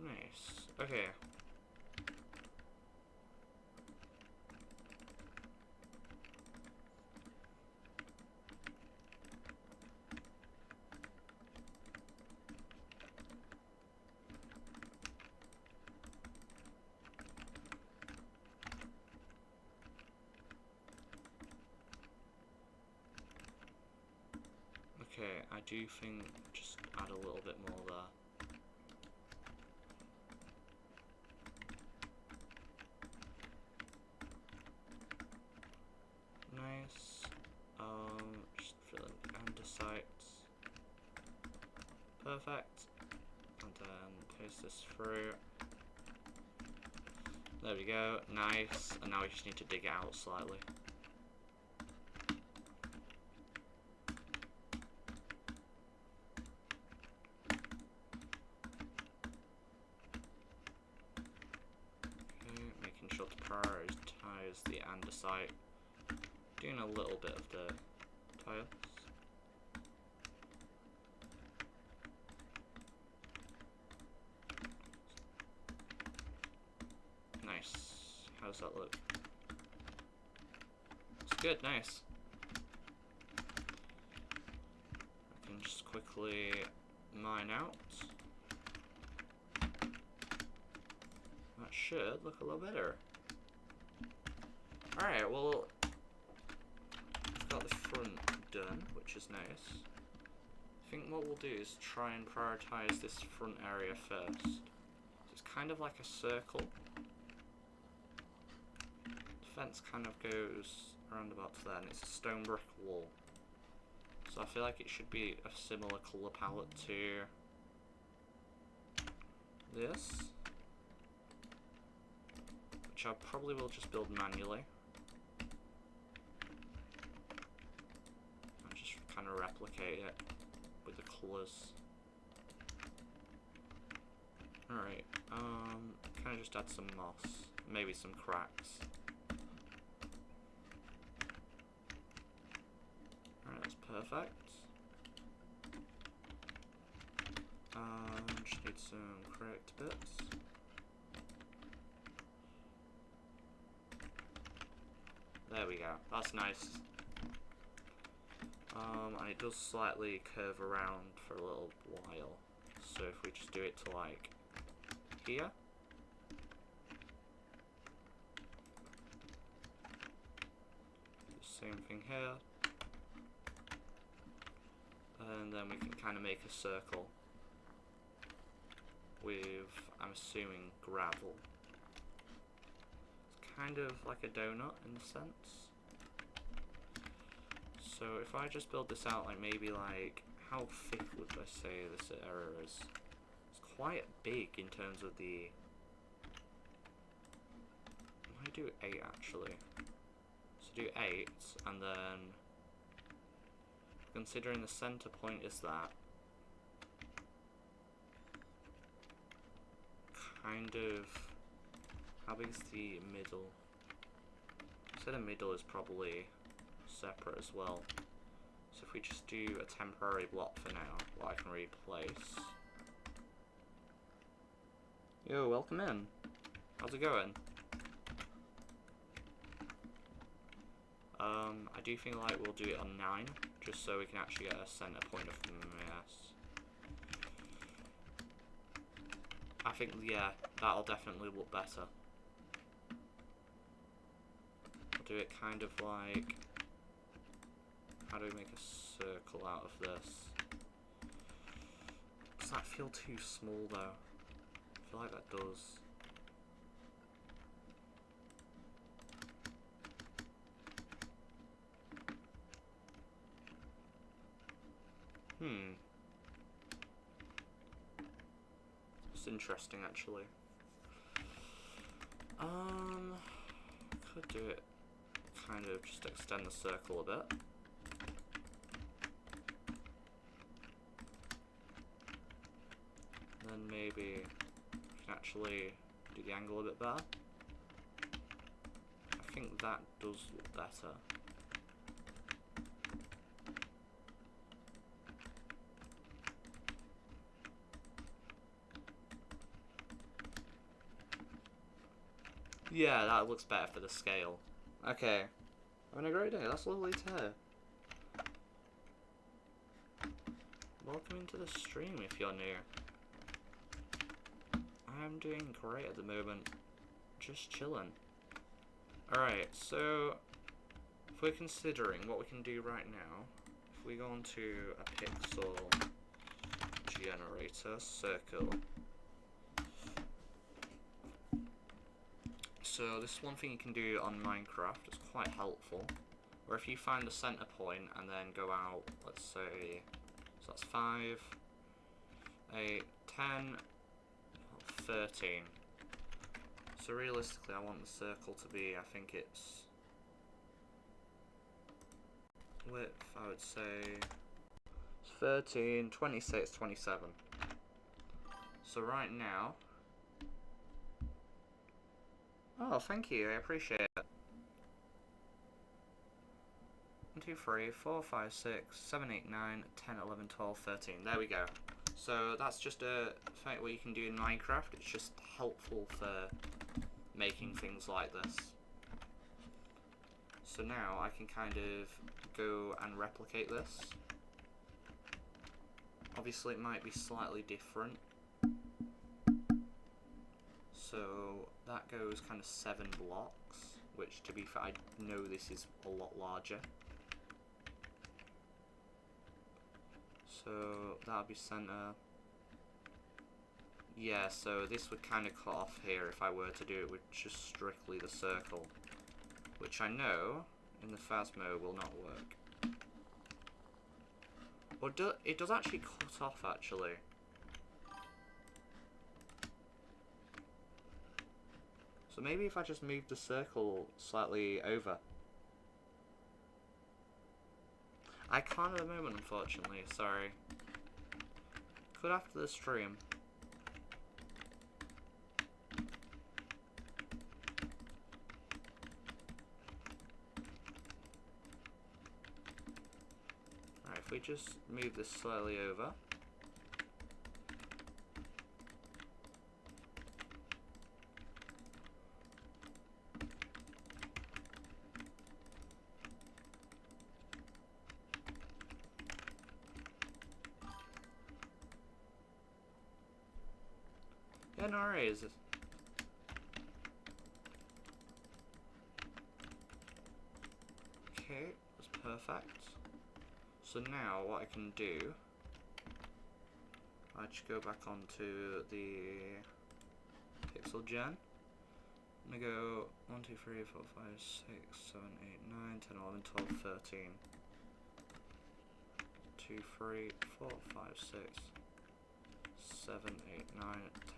Nice. Okay. Okay, I do think just add a little bit more there. Nice. Just fill in andesites. Perfect. And then paste this through. There we go. Nice. And now we just need to dig it out slightly. Okay, making sure to prioritize the andesite. Doing a little bit of the tiles. Nice. How does that look? It's good, nice. I can just quickly mine out. That should look a little better. Alright, well, I've got the front done, which is nice. I think what we'll do is try and prioritize this front area first. So it's kind of like a circle. The fence kind of goes around about to there, and it's a stone brick wall. So I feel like it should be a similar colour palette to this, which I probably will just build manually. And just kind of replicate it with the colours. Alright, kind of just add some moss, maybe some cracks. Alright, that's perfect. Just need some cracked bits. There we go, that's nice. And it does slightly curve around for a little while. So if we just do it to like here. Same thing here. And then we can kind of make a circle with, I'm assuming, gravel. It's kind of like a donut in a sense. So if I just build this out, like maybe like, how thick would I say this area is? It's quite big in terms of the... I might do 8 actually. So do 8, and then considering the center point is that, kind of, how big is the middle? So the middle is probably separate as well. So if we just do a temporary block for now, what I can replace. Yo, welcome in. How's it going? I do think like we'll do it on 9, just so we can actually get a center point of mass. I think, yeah, that'll definitely look better. I'll do it kind of like, how do we make a circle out of this? Does that feel too small though? I feel like that does. It's interesting actually. Could do it kind of just extend the circle a bit. Then maybe we can actually do the angle a bit better. I think that does look better. Yeah, that looks better for the scale. Okay. Having a great day, that's lovely to hear. Welcome into the stream if you're new. I'm doing great at the moment. Just chilling. Alright, so if we're considering what we can do right now, if we go onto a pixel generator circle. So this is one thing you can do on Minecraft, it's quite helpful, where if you find the center point and then go out, let's say, so that's 5, 8, 10, 13. So realistically I want the circle to be, I think it's width, I would say 13, 26, 27. So right now, oh, thank you, I appreciate it. 1, 2, 3, 4, 5, 6, 7, 8, 9, 10, 11, 12, 13. There we go. So that's just a fact what you can do in Minecraft. It's just helpful for making things like this. So now I can kind of go and replicate this. Obviously it might be slightly different. So that goes kind of 7 blocks, which to be fair, I know this is a lot larger. So that'll be center. Yeah, so this would kind of cut off here if I were to do it with just strictly the circle, which I know in the Phasmo will not work. Or it does actually cut off actually. So maybe if I just move the circle slightly over. I can't at the moment, unfortunately, sorry. Could after the stream. Alright, if we just move this slightly over. Yeah, no worries. Okay, that's perfect. So now what I can do, I just go back onto the pixel gen. I'm gonna go 1, 2, 3, 4, 5, 6, 7, 8, 9, 10, 11, 12, 13. 2, 3, 4, 5, 6, 7, 8, 9,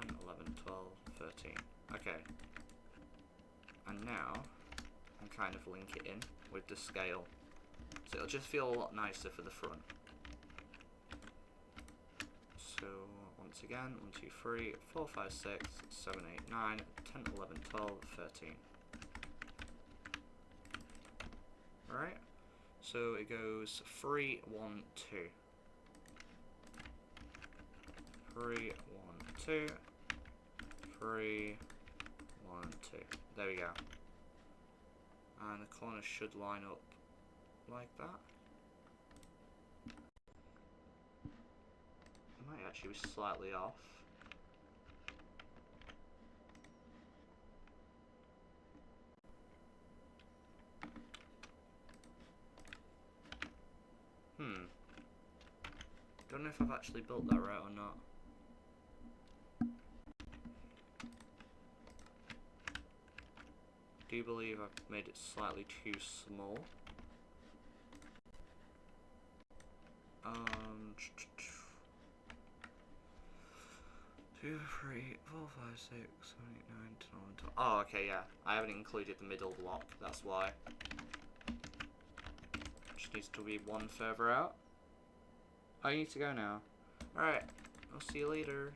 10, 11, 12, 13. Okay. And now, I can kind of link it in with the scale. So it'll just feel a lot nicer for the front. So, once again, 1, 2, 3, 4, 5, 6, 7, 8, 9, 10, 11, 12, 13. Alright, so it goes 3, 1, 2. 3, 1, 2. 3, 1, 2. There we go. And the corners should line up like that. It might actually be slightly off. Don't know if I've actually built that right or not. I do believe I've made it slightly too small. 2, 3, 4, 5, 6, 7, 8, 9, 10, 11, 12. Oh, okay, yeah. I haven't included the middle block, that's why. Just needs to be one further out. Oh, you need to go now. Alright, I'll see you later.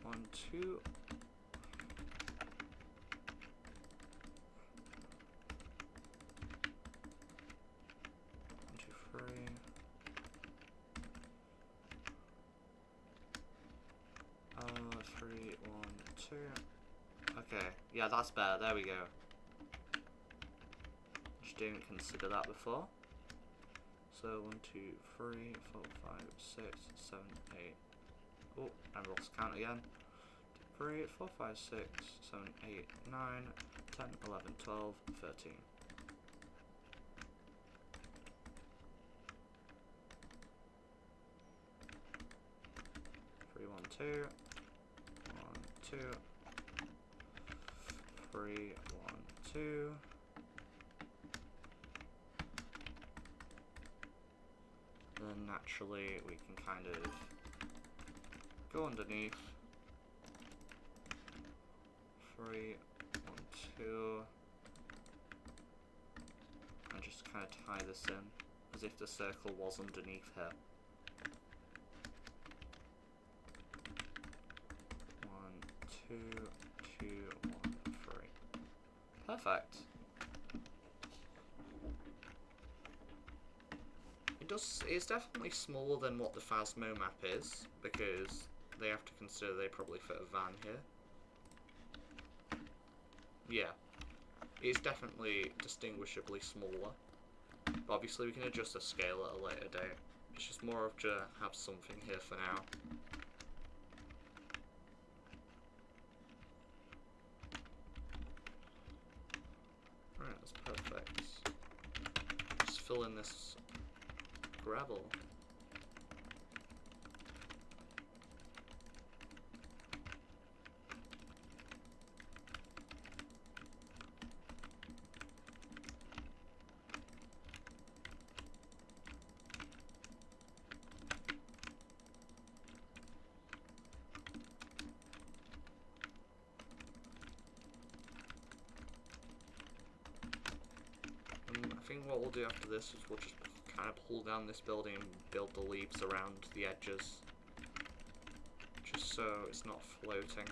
1, 2. 1, 2, 3. 3, 1, 2. Okay, yeah, that's better. There we go. Just didn't consider that before. So 1, 2, 3, 4, 5, 6, 7, 8. Oh, I lost count again. 3, 4, 5, 6, 7, 8, 9, 10, 11, 12, 13. Three, 1, 2. 1, 2. 3, 1, 2. Then naturally we can kind of go underneath. 3, 1, 2. And just kind of tie this in as if the circle was underneath here. 1, 2, 2, 1, 3. Perfect. It's definitely smaller than what the Phasmo map is, because they have to consider they probably fit a van here. Yeah, it's definitely distinguishably smaller, but obviously we can adjust the scale at a later date. It's just more of to have something here for now. Right, that's perfect. Just fill in this gravel. I think what we'll do after this is we'll just kind of pull down this building and build the leaves around the edges, just so it's not floating.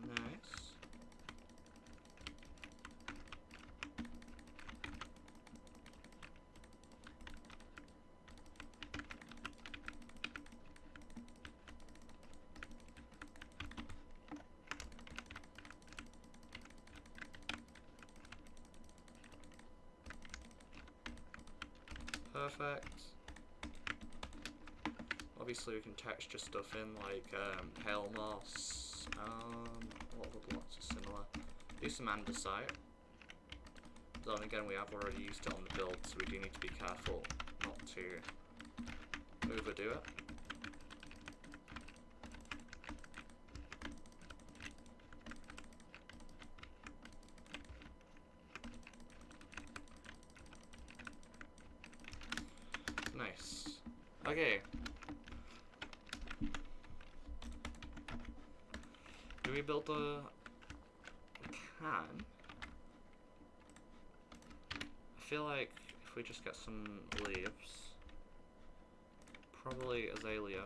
Nice. Perfect. Obviously we can texture stuff in like pale moss, what other blocks are similar? Do some andesite. Then again we have already used it on the build, so we do need to be careful not to overdo it. Nice. Okay. Do we build the can? I feel like if we just get some leaves, probably azalea,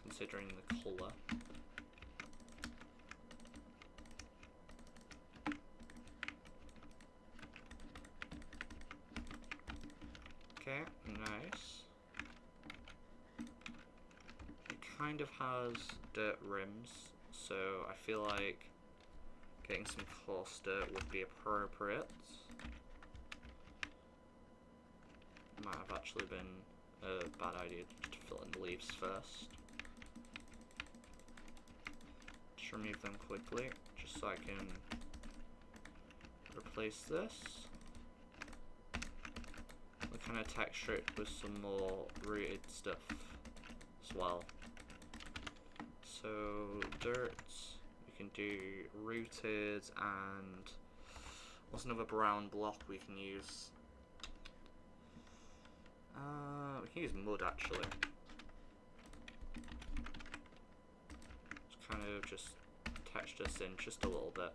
considering the colour. Okay, nice. It kind of has dirt rims, so I feel like getting some coarse dirt would be appropriate. Might have actually been a bad idea to fill in the leaves first. Just remove them quickly, just so I can replace this. We kind of texture it with some more rooted stuff as well. So dirt, we can do rooted, and what's another brown block we can use? We can use mud actually. Just kind of just texture this in just a little bit.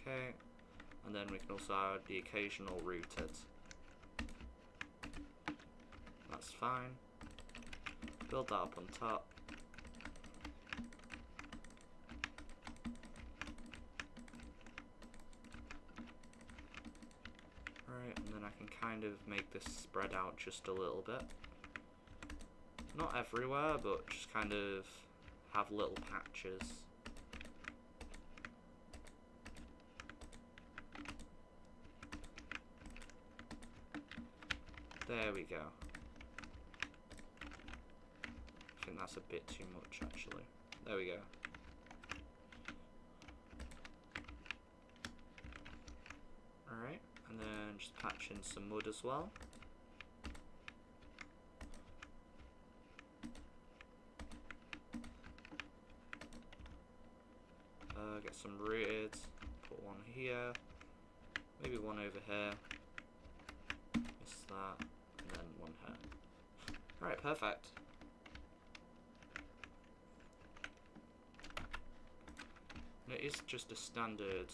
Okay, and then we can also add the occasional rooted. That's fine. Build that up on top. Right, and then I can kind of make this spread out just a little bit. Not everywhere, but just kind of have little patches. There we go. I think that's a bit too much actually. There we go. Alright, and then just patch in some mud as well. Get some rooted, put one here, maybe one over here, miss that, and then one here. Alright, perfect. And it is just a standard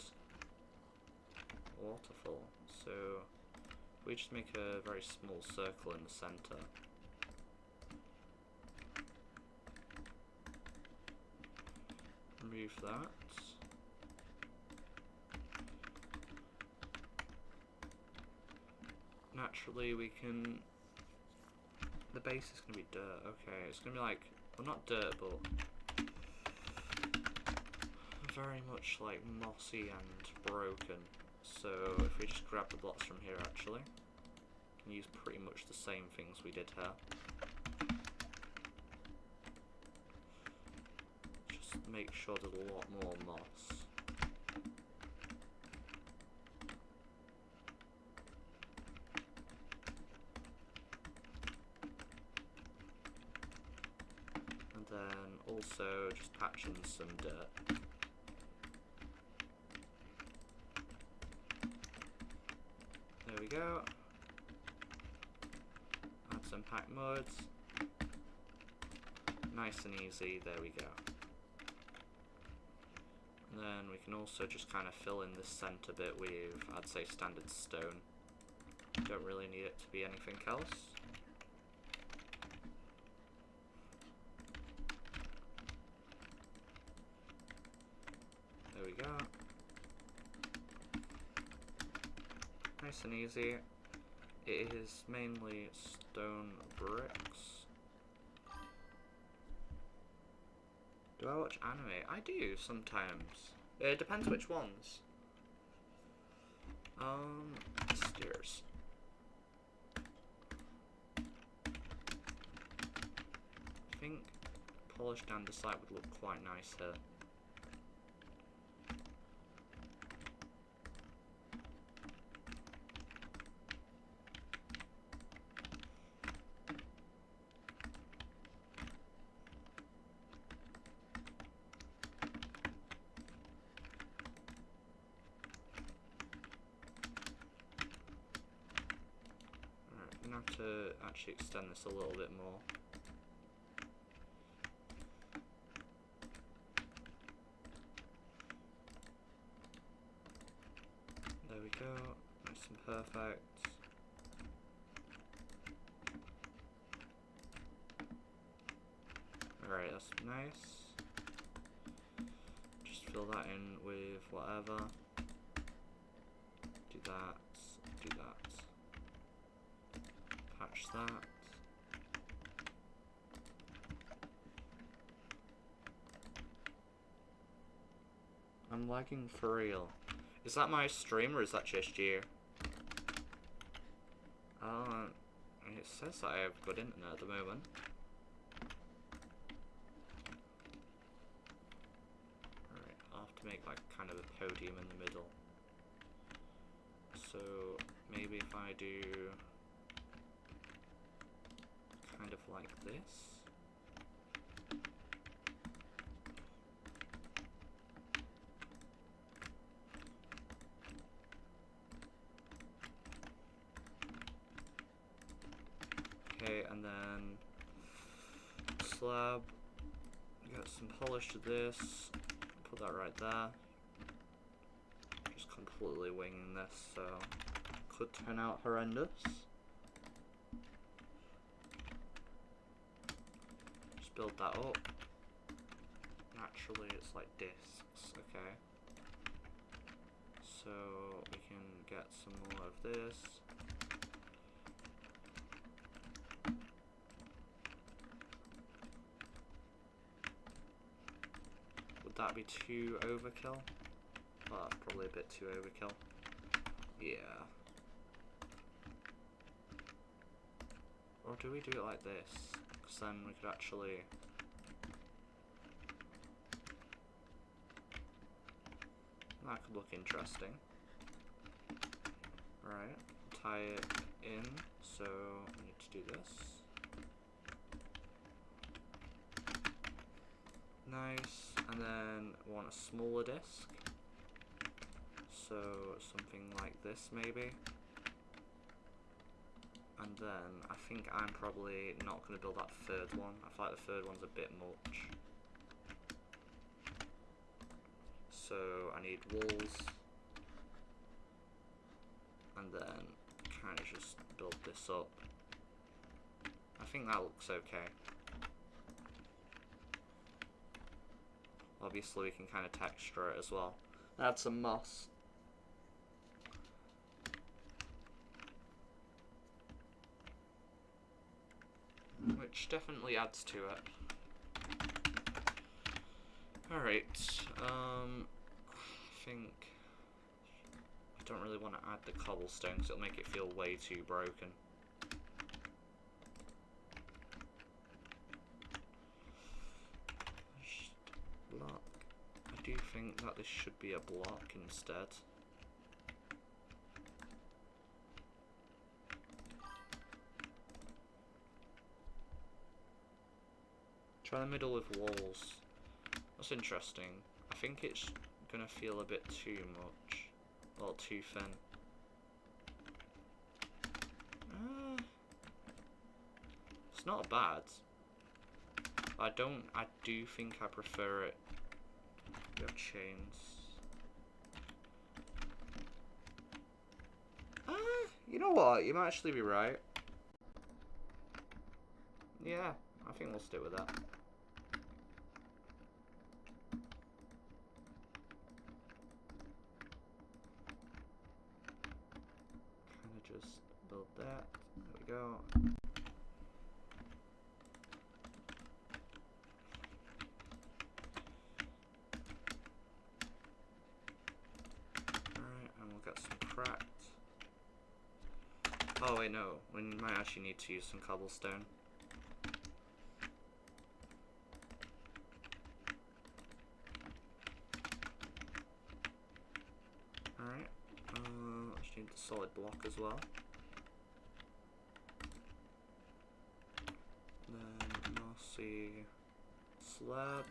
waterfall, so we just make a very small circle in the center. Remove that. Naturally we can, the base is going to be dirt. Okay, it's going to be like, well, not dirt, but very much like mossy and broken. So if we just grab the blocks from here actually, we can use pretty much the same things we did here. Just make sure there's a lot more moss. And then also just patch in some dirt. There we go. Add some packed muds. Nice and easy, there we go. And then we can also just kind of fill in this centre bit with, I'd say, standard stone. Don't really need it to be anything else. There we go. Nice and easy. It is mainly stone bricks. Do I watch anime? I do sometimes. It depends which ones. Stairs. think polished andesite would look quite nice here. I'm gonna have to actually extend this a little bit more. There we go, nice and perfect. Alright, that's nice. Just fill that in with whatever. Do that, do that. Patch that. I'm lagging for real. Is that my stream or is that just you? It says that I have good internet at the moment. Alright, I'll have to make like kind of a podium in the middle. So maybe if I do kind of like this. Okay, and then slab, get some polish to this, put that right there. Just completely winging this, so could turn out horrendous. Just build that up. Naturally it's like discs, okay. So we can get some more of this. Would that be too overkill? Well, that's probably a bit too overkill. Yeah. Or do we do it like this? Because then we could actually... That could look interesting. Right, tie it in, so we need to do this. Nice, and then we want a smaller disc. So something like this maybe. And then I think I'm probably not going to build that third one. I feel like the third one's a bit much. So I need walls. And then kind of just build this up. I think that looks okay. Obviously we can kind of texture it as well. Add some moss. Which definitely adds to it. Alright, I think I don't really want to add the cobblestone because it'll make it feel way too broken. Block. I do think that this should be a block instead. Try the middle with walls. That's interesting. I think it's gonna feel a bit too much. Well, too thin. It's not bad. I do think I prefer it. We have chains. You know what? You might actually be right. Yeah, I think we'll stick with that. Kind of just build that. There we go. Cracked. Oh wait, no. We might actually need to use some cobblestone. Alright, I just need the solid block as well. Then mossy slabs.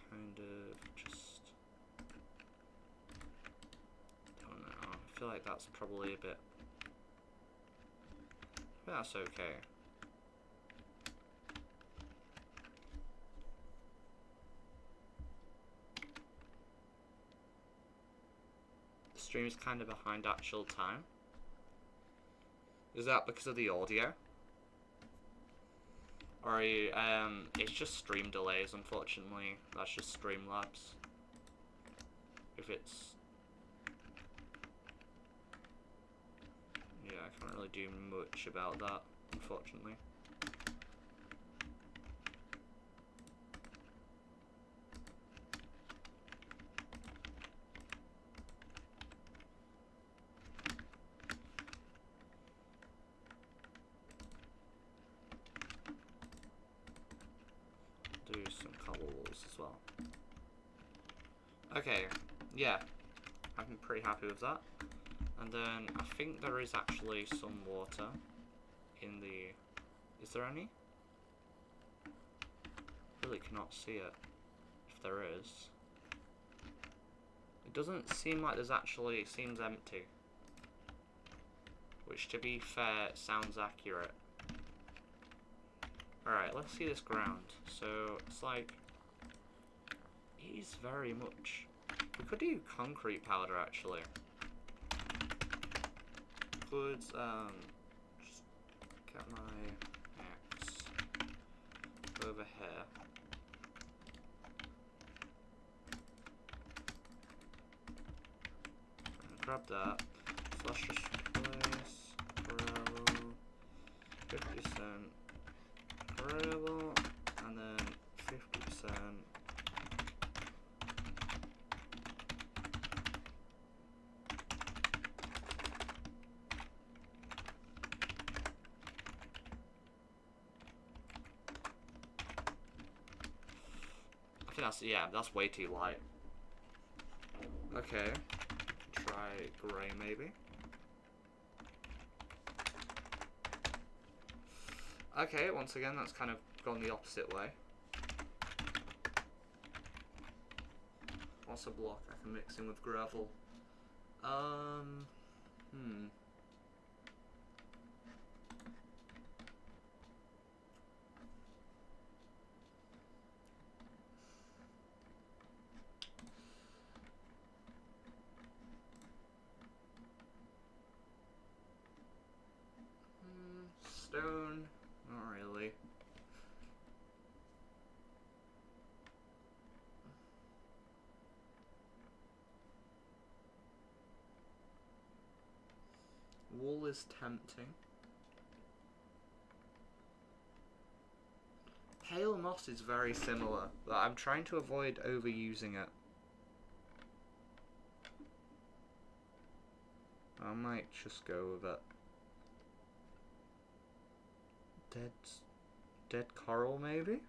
Kind of just, don't know, I feel like that's probably a bit, that's okay. The stream is kind of behind actual time. Is that because of the audio? Or are you, it's just stream delays, unfortunately. That's just Streamlabs. If it's, yeah, I can't really do much about that, unfortunately. Do some cobble walls as well. Okay, yeah, I'm pretty happy with that. And then I think there is actually some water in the, is there any? Really cannot see it, if there is. It doesn't seem like there's actually, it seems empty. Which, to be fair, sounds accurate. Alright, let's see this ground. So, it's like, it is very much, we could do concrete powder actually. Could, just get my axe over here. Grab that. So let's just place gravel, 50% gravel, and then 50%. I think that's, yeah, that's way too light. Okay. Try grey maybe. Okay, once again that's kind of gone the opposite way. What's a block I can mix in with gravel? Stone? Not really. Wool is tempting. Pale moss is very similar, but I'm trying to avoid overusing it. I might just go with it. Dead coral, maybe?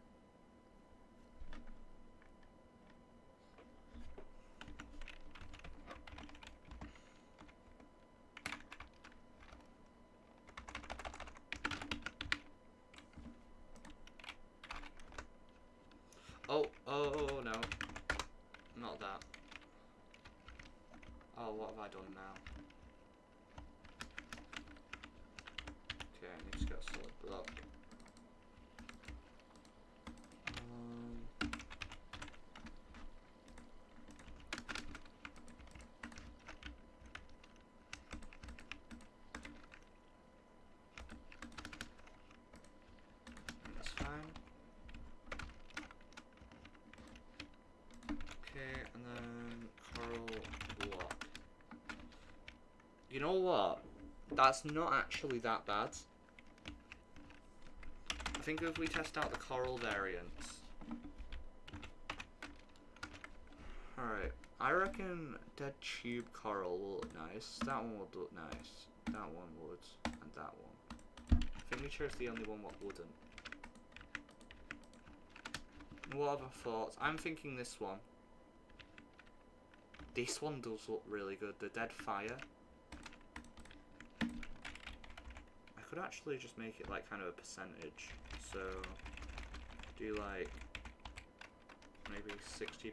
Oh no. Not that. Oh, what have I done now? Okay, I need to get a solid block. That's fine. Okay, and then coral block. You know what? That's not actually that bad. I think if we test out the coral variants. Alright, I reckon dead tube coral will look nice. That one would look nice. That one would. And that one. I think we chose the only one what wouldn't. What other thoughts? I'm thinking this one. This one does look really good. The Dead Fire. I could actually just make it like kind of a percentage. So do like maybe 60%,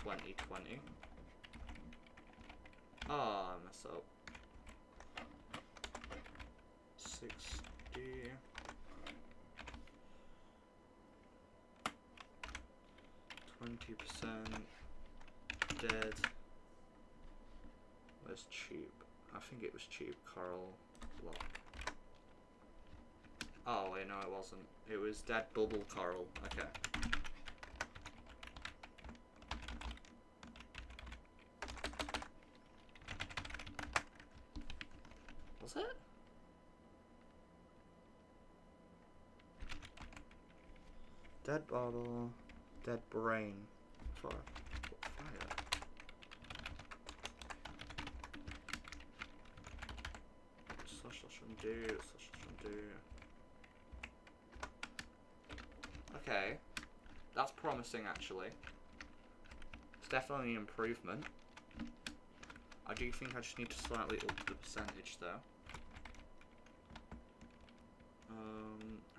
20, 20. Oh, I messed up. 60. 20% dead. Where's cheap? I think it was cheap. Coral block. Oh wait, no it wasn't. It was dead bubble coral. Okay. Was it? Dead bottle. Dead brain. Fire. Fire. Slash undo. Slash undo. Okay. That's promising actually. It's definitely an improvement. I do think I just need to slightly up the percentage though.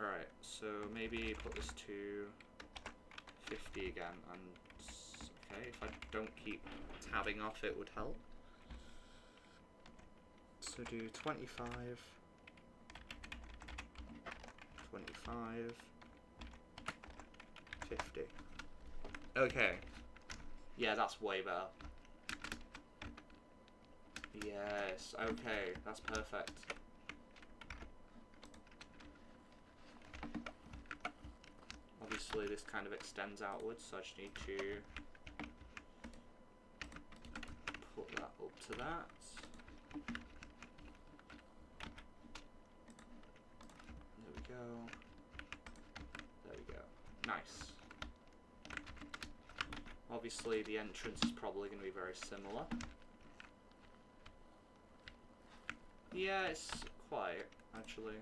Alright, so maybe put this to 50 again, and okay, if I don't keep tabbing off it would help. So do 25, 25, 50. Okay, yeah, that's way better. Yes, okay, that's perfect. Obviously this kind of extends outwards, so I just need to put that up to that. There we go. There we go. Nice. Obviously the entrance is probably going to be very similar. Yeah, it's quite, actually.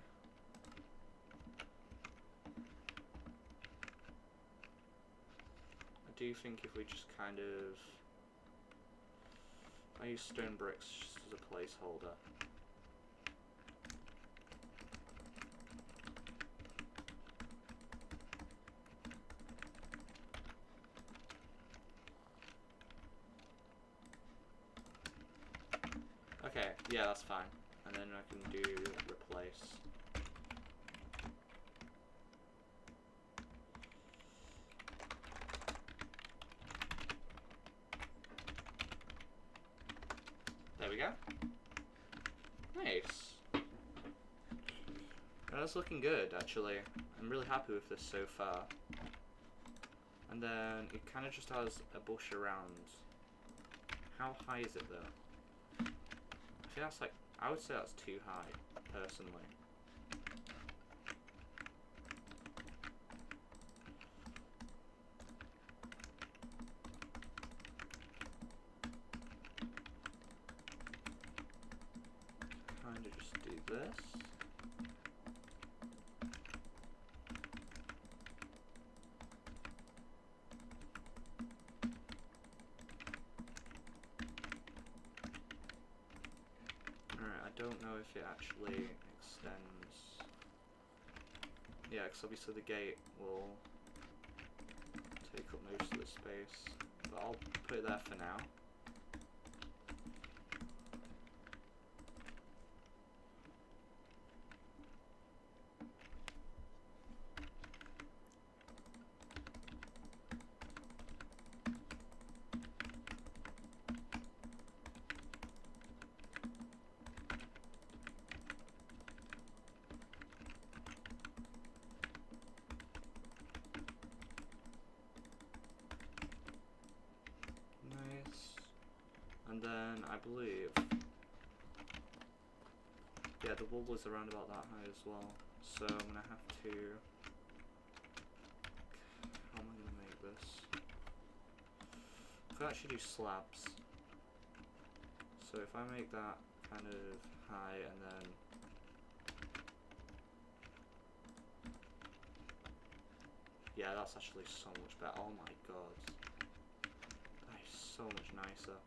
I do think if we just kind of... I use stone bricks just as a placeholder. Okay, yeah, that's fine. And then I can do replace. There we go. Nice. That's looking good, actually. I'm really happy with this so far. And then it kind of just has a bush around. How high is it though? I think that's like, I would say that's too high, personally. Kind of just do this. Alright, I don't know if it actually extends. Yeah, because obviously the gate will take up most of the space. But I'll put it there for now. And then I believe, yeah, the wall is around about that high as well. So I'm gonna have to, how am I gonna make this? I could actually do slabs. So if I make that kind of high and then Yeah, that's actually so much better. Oh my god. That is so much nicer.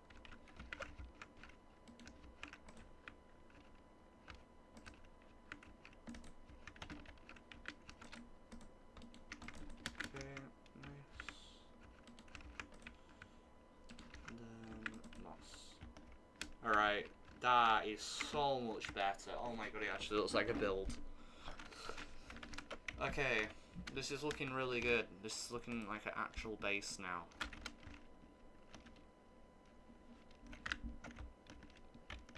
Okay, nice. And then moss. Alright, that is so much better. Oh my god, it actually looks like a build. Okay, this is looking really good. This is looking like an actual base now.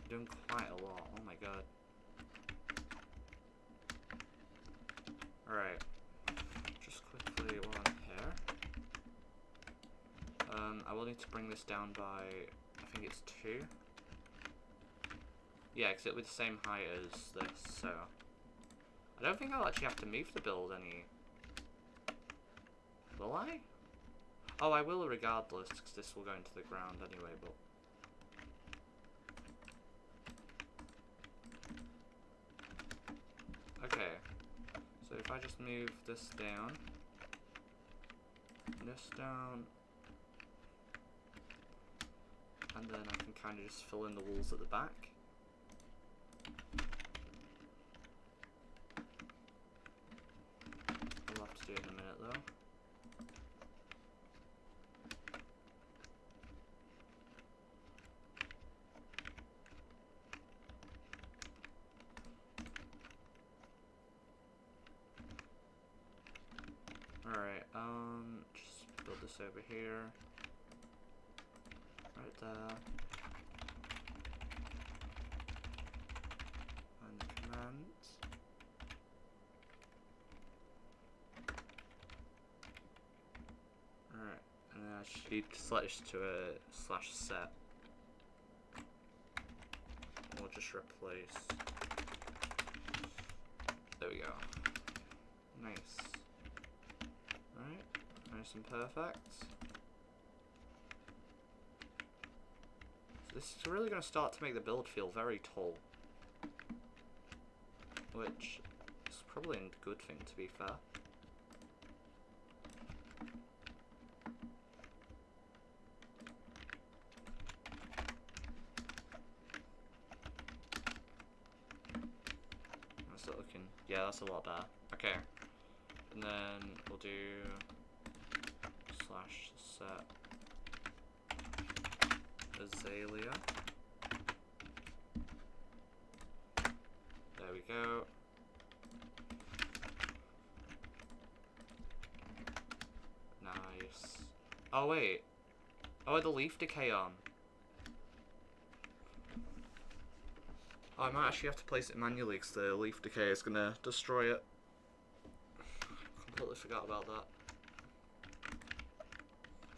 Doing quite a lot. Oh my god. Alright. Just quickly while I'm here. I will need to bring this down by, I think it's 2. Yeah, because it'll be the same height as this, so... I don't think I'll actually have to move the build any... Will I? Oh, I will regardless, because this will go into the ground anyway, but... Okay. So if I just move this down... This down... And then I can kind of just fill in the walls at the back. We'll have to do it in a minute though. Alright, just build this over here. Right there. And the commands. Alright, and then I should need to select this to a /set. We'll just replace. There we go. Nice. Alright, nice and perfect. So this is really going to start to make the build feel very tall. Which is probably a good thing, to be fair. That's it looking... Yeah, that's a lot better. Okay. And then we'll do /set azalea. There we go. Nice. Oh wait. Oh, the leaf decay on. Oh, I might actually have to place it manually because the leaf decay is going to destroy it. Completely forgot about that.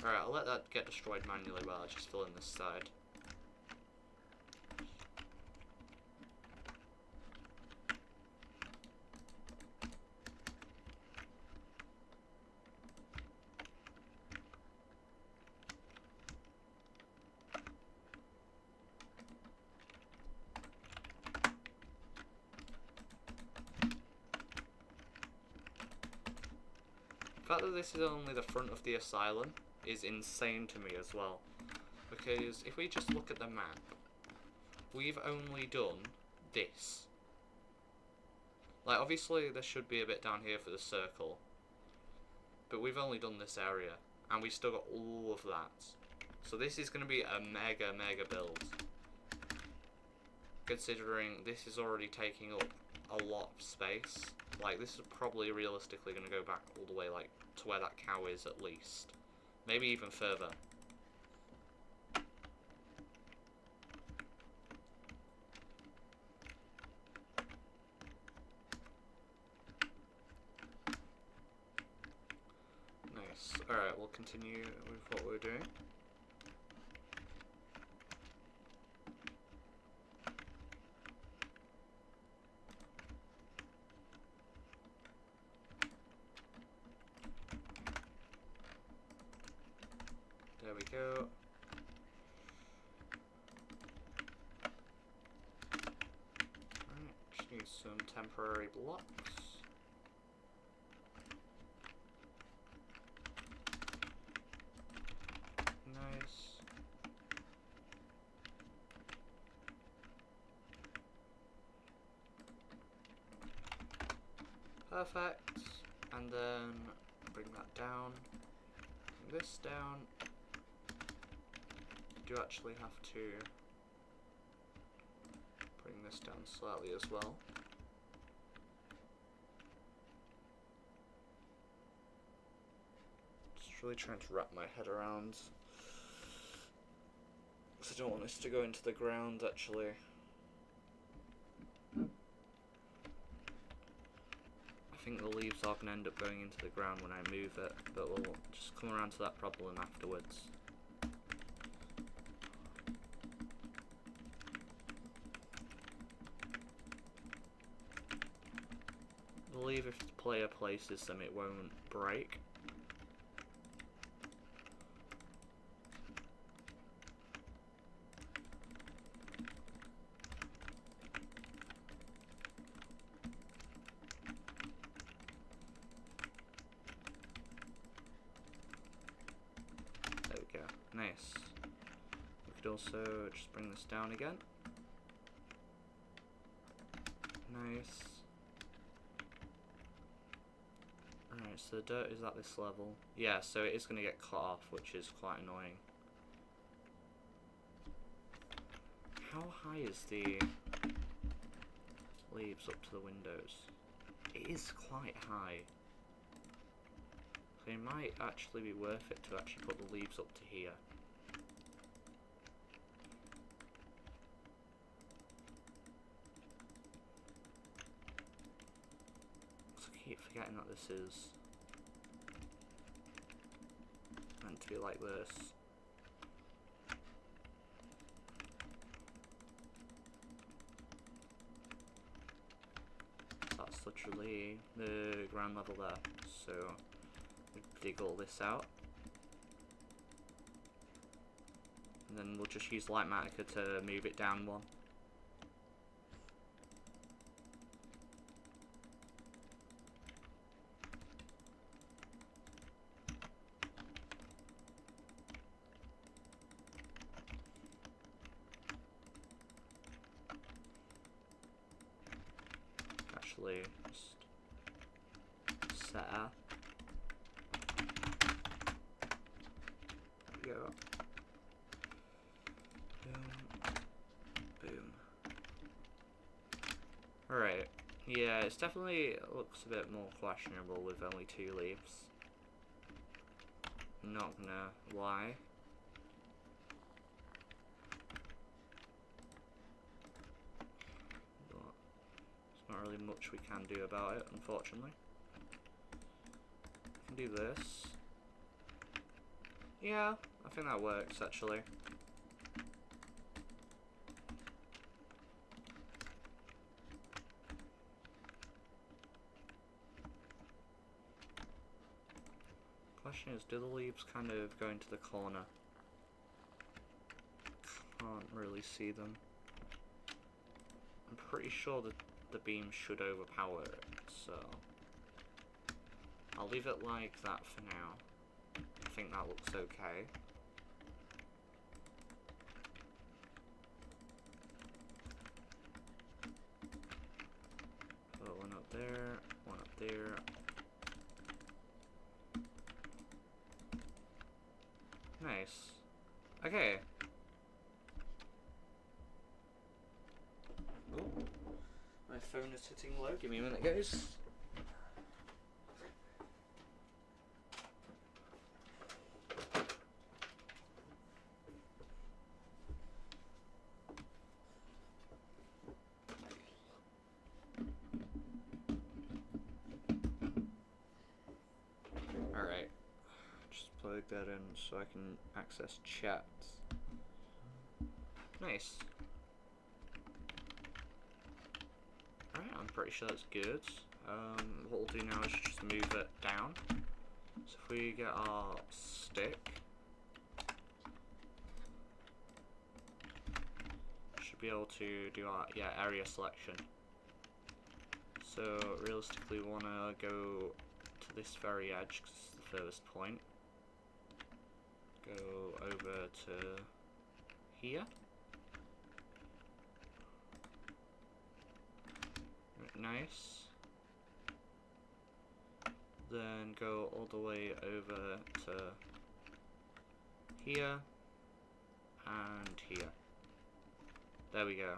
Alright, I'll let that get destroyed manually while I just fill in this side. The fact that this is only the front of the asylum is insane to me as well. Because if we just look at the map, we've only done this. Like, obviously there should be a bit down here for the circle. But we've only done this area. And we've still got all of that. So this is going to be a mega build. Considering this is already taking up a lot of space. Like, this is probably realistically going to go back all the way, like, to where that cow is at least. Maybe even further. Nice. Alright, we'll continue with what we're doing. There we go. Alright, just need some temporary blocks. Perfect. And then bring that down. Bring this down. You do actually have to bring this down slightly as well. Just really trying to wrap my head around. Because I don't want this to go into the ground actually. I think the leaves are going to end up going into the ground when I move it, but we'll just come around to that problem afterwards. I believe if the player places them it won't break. Nice. We could also just bring this down again. Nice. Alright, so the dirt is at this level. Yeah, so it is going to get cut off, which is quite annoying. How high is the leaves up to the windows? It is quite high. So it might actually be worth it to actually put the leaves up to here. I keep forgetting that this is meant to be like this. That's literally the ground level there. So we dig all this out, and then we'll just use light matica to move it down one. Actually, just set up. There we go. Boom. Boom. Alright. Yeah, it's definitely looks a bit more questionable with only 2 leaves. Not gonna lie. Not really much we can do about it, unfortunately. We can do this. Yeah, I think that works actually. Question is, do the leaves kind of go into the corner? Can't really see them. I'm pretty sure that the beam should overpower it, so I'll leave it like that for now. I think that looks okay. Put one up there, one up there. Nice. Okay. Oh. My phone is hitting low. Give me a minute, guys. Alright. Just plug that in so I can access chat. Nice. Alright, I'm pretty sure that's good. What we'll do now is just move it down. So if we get our stick, should be able to do our area selection. So realistically we want to go to this very edge because it's the furthest point. Go over to here. Nice. then go all the way over to here and here. There we go.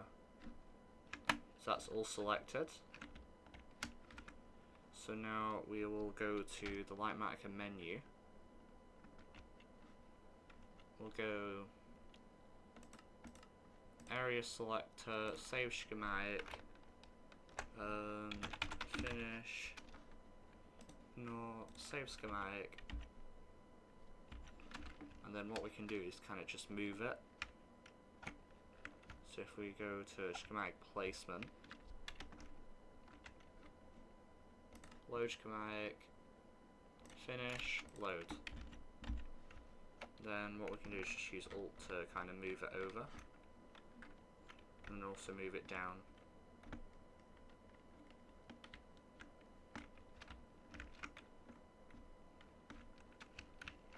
So that's all selected. So now we will go to the Lightmatica menu. We'll go area selector, save schematic, finish, no, save schematic, and then what we can do is kind of just move it. So if we go to schematic placement, load schematic, finish, load. Then what we can do is just use Alt to kind of move it over, and also move it down.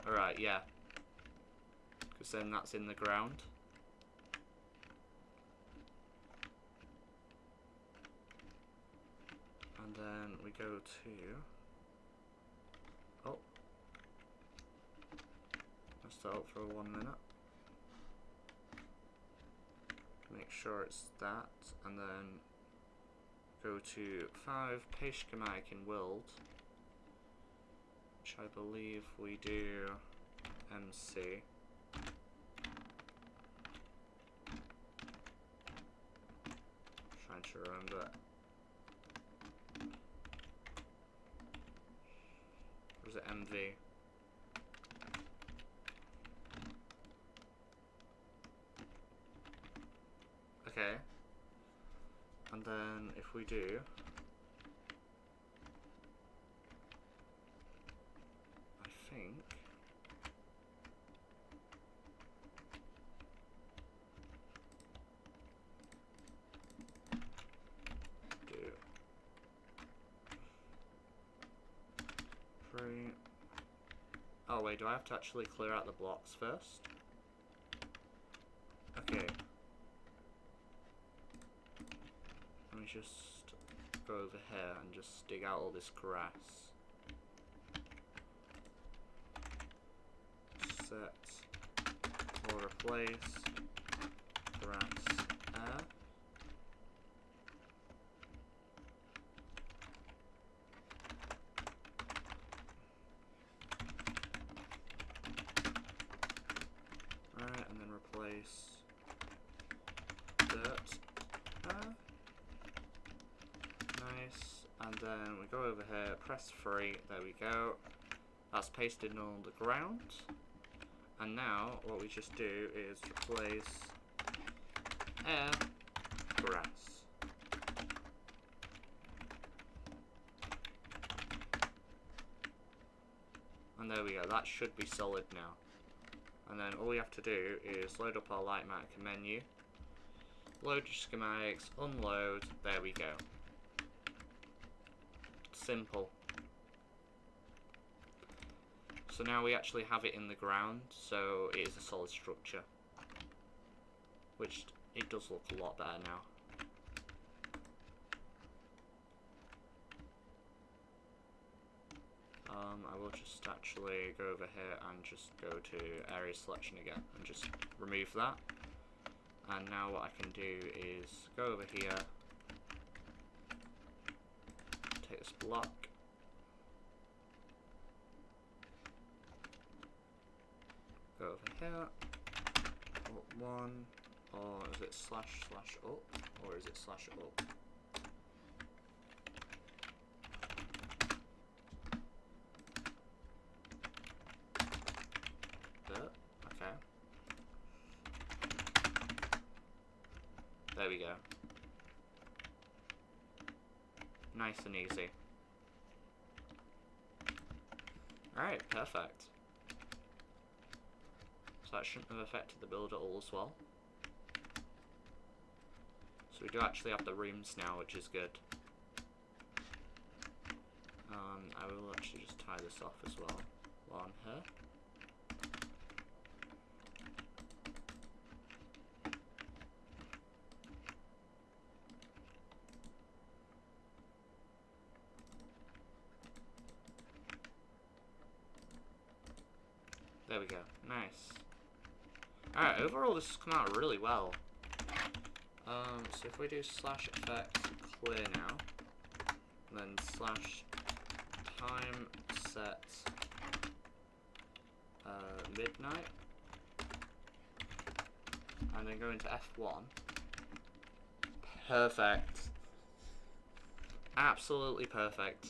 Alright, yeah. Because then that's in the ground. And then we go to... Oh. Let's start for 1 minute. Make sure it's that. And then go to 5, paste schematic in world. Which I believe we do MC. Trying to remember. Or was it MV? Okay. And then if we do, I think do 3. Oh wait, do I have to actually clear out the blocks first? Okay. Let me just go over here and just dig out all this grass. Set or replace grass air. Alright, and then replace dirt air. Nice, and then we go over here, press 3, there we go. That's pasted on the ground. And now what we just do is replace air, grass. And there we go, that should be solid now. And then all we have to do is load up our Lightmatica menu, load your schematics, unload, there we go. Simple. So now we actually have it in the ground, so it is a solid structure. Which, it does look a lot better now. I will just actually go over here and just go to area selection again and just remove that. And now what I can do is go over here, take this block, go over here, up 1, or is it slash up, or is it slash up? Okay. There we go. Nice and easy. Alright, perfect. So that shouldn't have affected the build at all as well. So we do actually have the rooms now, which is good. I will actually just tie this off as well while I'm here. There we go. Nice. Alright, overall this has come out really well. So if we do slash effects clear now, then slash time set midnight, and then go into F1. Perfect. Absolutely perfect.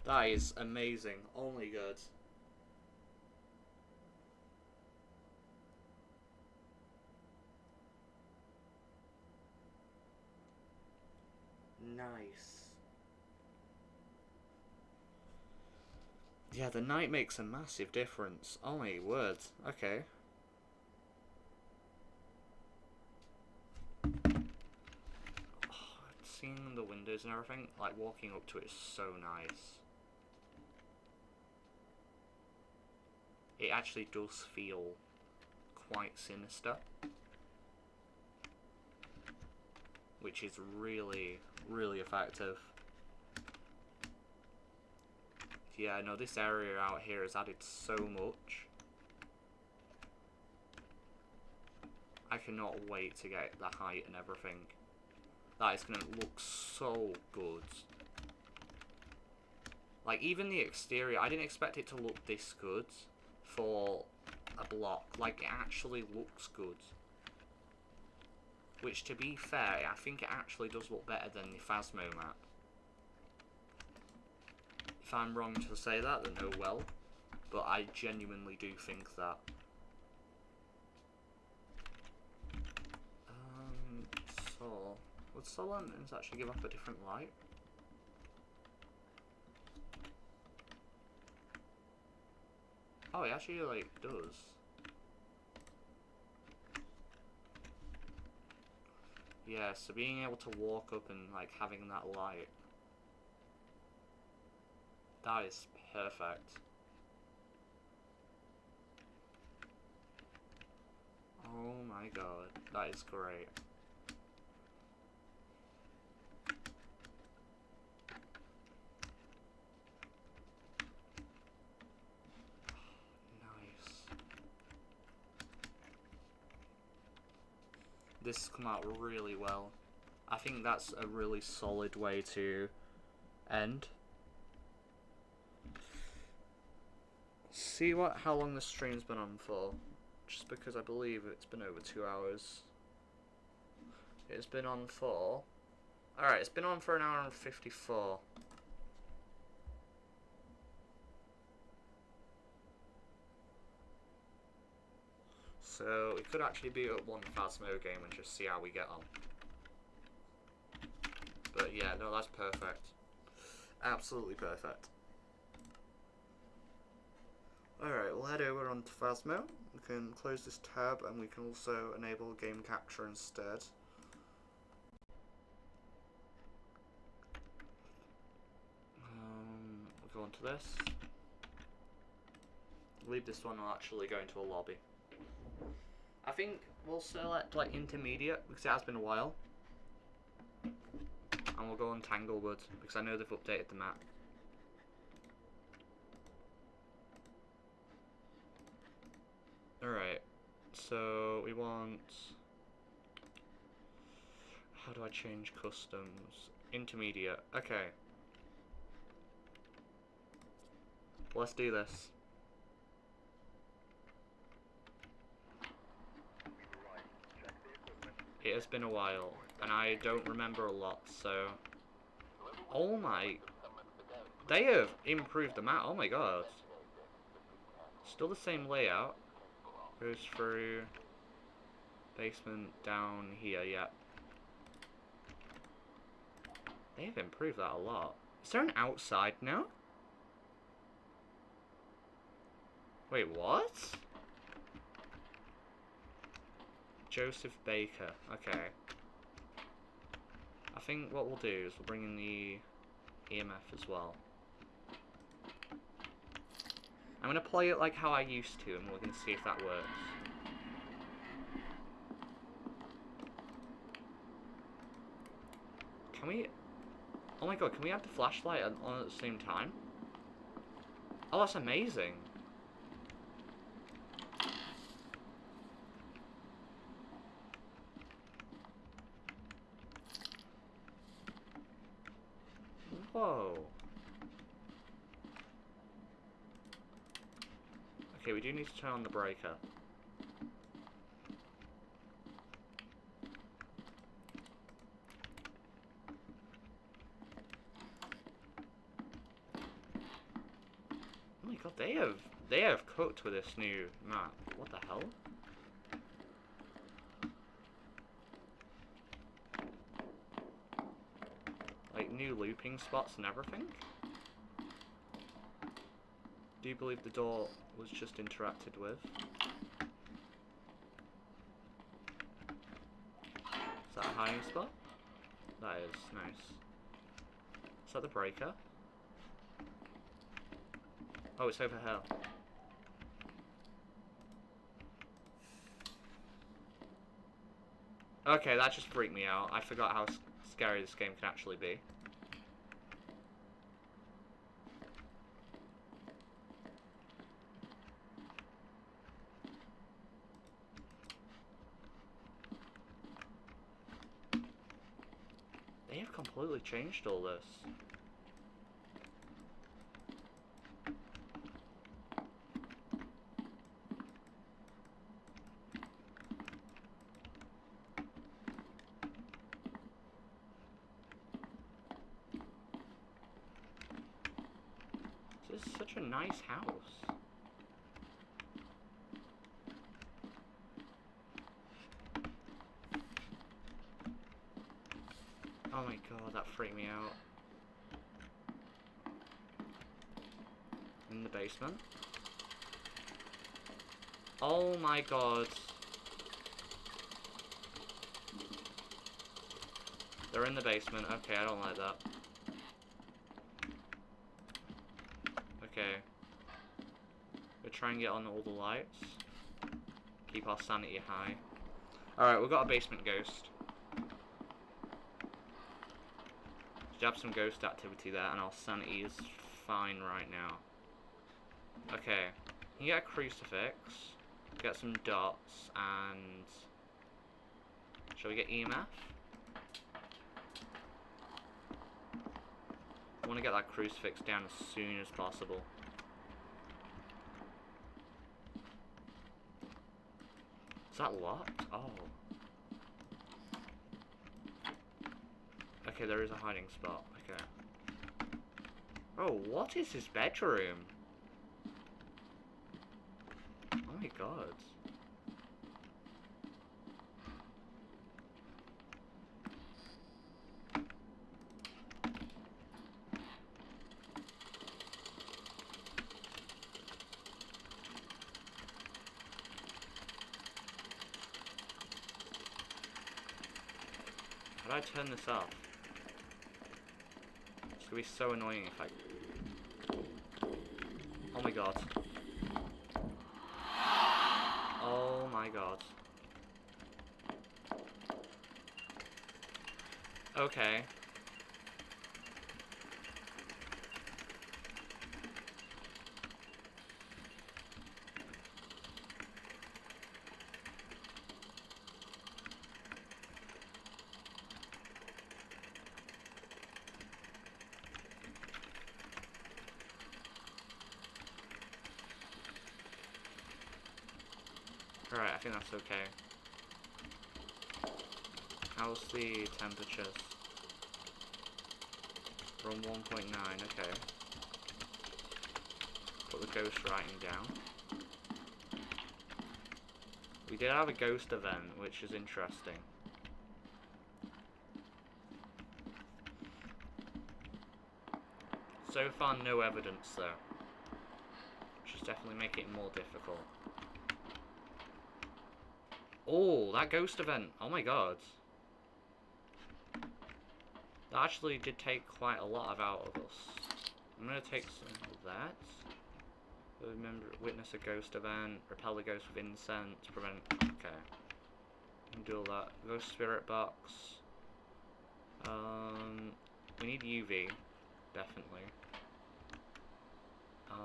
That is amazing. Only good. Nice. Yeah, the night makes a massive difference. Oh my word. Okay. Oh, seeing the windows and everything, like walking up to it is so nice. It actually does feel quite sinister, which is really, really effective. Yeah, no, this area out here has added so much. I cannot wait to get the height and everything. That is going to look so good. Like, even the exterior, I didn't expect it to look this good for a block. Like, it actually looks good. Which, to be fair, I think it actually does look better than the Phasmo map. If I'm wrong to say that, then oh well. But I genuinely do think that. So, would solar lanterns actually give off a different light? Oh, it actually, like, does. Yeah, so being able to walk up and, like, having that light. That is perfect. Oh my god, that is great. This has come out really well. I think that's a really solid way to end. See how long the stream's been on for, just because I believe it's been over 2 hours. It's been on for... Alright, it's been on for 1 hour and 54. So we could actually be at one Phasmo game and just see how we get on. But yeah, no, that's perfect. Absolutely perfect. Alright, we'll head over onto Phasmo. We can close this tab and we can also enable game capture instead. We'll go on to this. Leave this one, I'll actually go into a lobby. I think we'll select like intermediate because it has been a while. And we'll go on Tanglewood because I know they've updated the map. Alright, so we want... How do I change customs? Intermediate, okay. Let's do this. It has been a while, and I don't remember a lot, so... Oh my... They have improved the map, oh my god. Still the same layout. Goes through... Basement down here, yeah. They have improved that a lot. Is there an outside now? Wait, what? Joseph Baker. Okay. I think what we'll do is we'll bring in the EMF as well. I'm going to play it like how I used to and we're going to see if that works. Can we... Oh my god, can we have the flashlight on at the same time? Oh, that's amazing. Whoa. Okay, we do need to turn on the breaker. Oh my god, they have cooked with this new map. What the hell? Like new looping spots and everything? Do you believe the door was just interacted with? Is that a hiding spot? That is, nice. Is that the breaker? Oh, it's over here. Okay, that just freaked me out. I forgot how scary this game can actually be. They have completely changed all this. This is such a nice house. Oh my god, that freaked me out. In the basement. Oh my god. They're in the basement. Okay, I don't like that. Okay. We'll try and get on all the lights. Keep our sanity high. Alright, we've got a basement ghost. Just have some ghost activity there, and our sanity is fine right now. Okay. You get a crucifix. Get some dots, and... shall we get EMF? I want to get that crucifix down as soon as possible. Is that locked? Oh. Okay, there is a hiding spot. Okay. Oh, what is this bedroom? Oh my god. How do I turn this off? It's gonna be so annoying if I... Oh my god. Oh my god. Okay. Alright, I think that's okay. How's the temperatures? We're on 1.9, okay. Put the ghost writing down. We did have a ghost event, which is interesting. So far, no evidence though. Which is definitely making it more difficult. Oh, that ghost event. Oh my god. That actually did take quite a lot out of us. I'm going to take some of that. Remember, witness a ghost event. Repel a ghost with incense. Prevent... Okay. Do all that. Ghost spirit box. We need UV, definitely. I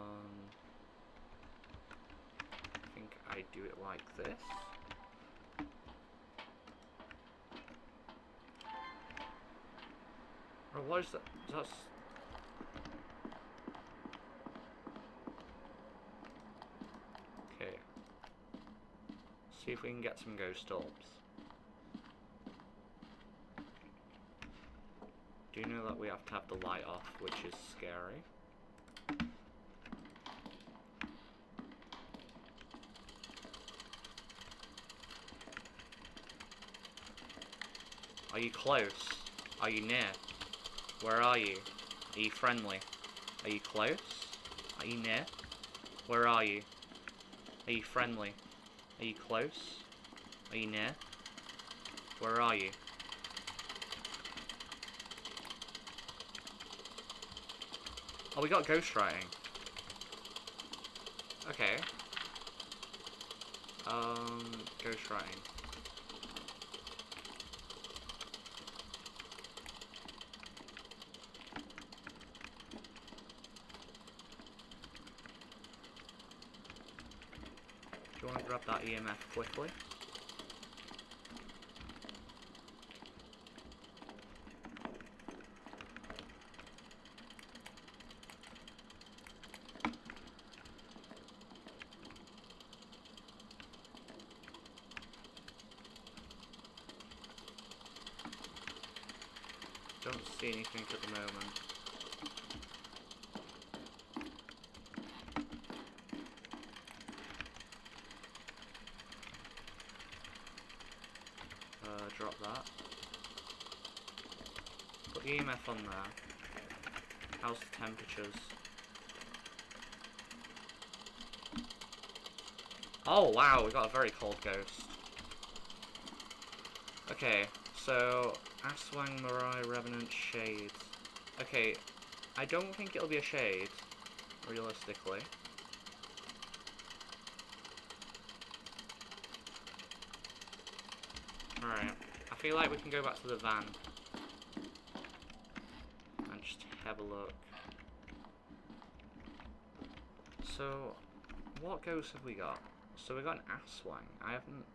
think I do it like this. Or what is that? That's... Okay. See if we can get some ghost orbs. Do you know that we have to have the light off, which is scary? Are you close? Are you near? Where are you? Are you friendly? Are you close? Are you near? Where are you? Are you friendly? Are you close? Are you near? Where are you? Oh, we got ghostwriting. Okay. Ghostwriting. Do you want to grab that EMF quickly? Don't see anything at the moment. Drop that. Put the EMF on there. How's the temperatures? Oh wow, we got a very cold ghost. Okay, so Aswang, Mirai, Revenant, Shade. Okay, I don't think it'll be a Shade, realistically. Alright, I feel like we can go back to the van and just have a look. So, what ghosts have we got? So we got an Aswang. I haven't...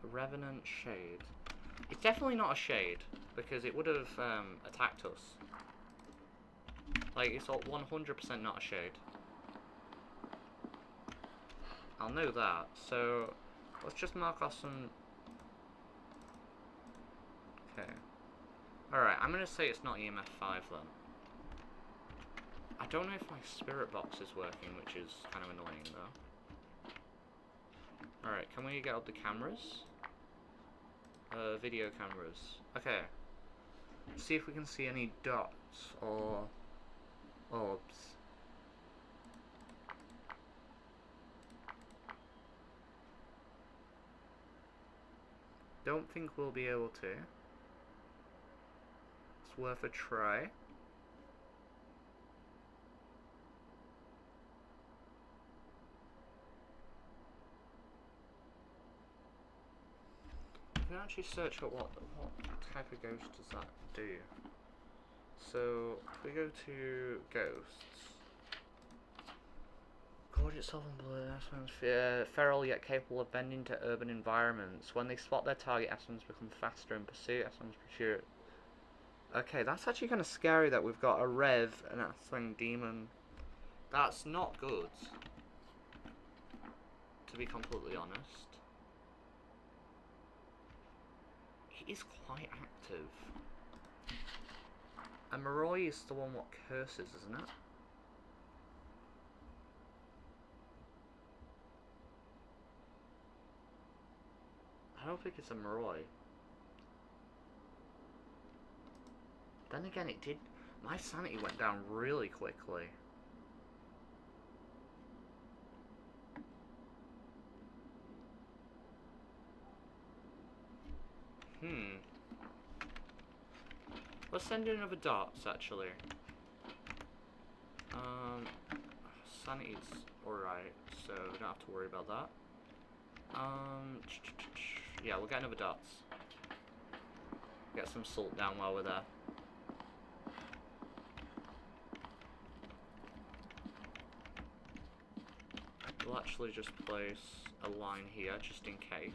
A Revenant, Shade. It's definitely not a Shade, because it would have attacked us. Like, it's 100% not a Shade. I'll know that, so let's just mark off some... Okay. Alright, I'm gonna say it's not EMF 5 then. I don't know if my spirit box is working, which is kind of annoying though. Alright, can we get up the cameras? Video cameras. Okay. See if we can see any dots or orbs. Don't think we'll be able to. It's worth a try. We can actually search up what type of ghost does that do. So if we go to ghosts, gorgeous self and blood, feral yet capable of bending to urban environments. When they spot their target, Aswans become faster in pursuit. Aswans pursue. Okay, that's actually kind of scary that we've got a Rev, an Aswang demon. That's not good, to be completely honest. He is quite active. And Maroi is the one what curses, isn't it? I don't think it's a Maroi. Then again, it did... My sanity went down really quickly. Let's send in another dots, actually. Sanity's alright, so we don't have to worry about that. Yeah, we'll get another dots. Get some salt down while we're there. actually just place a line here, just in case.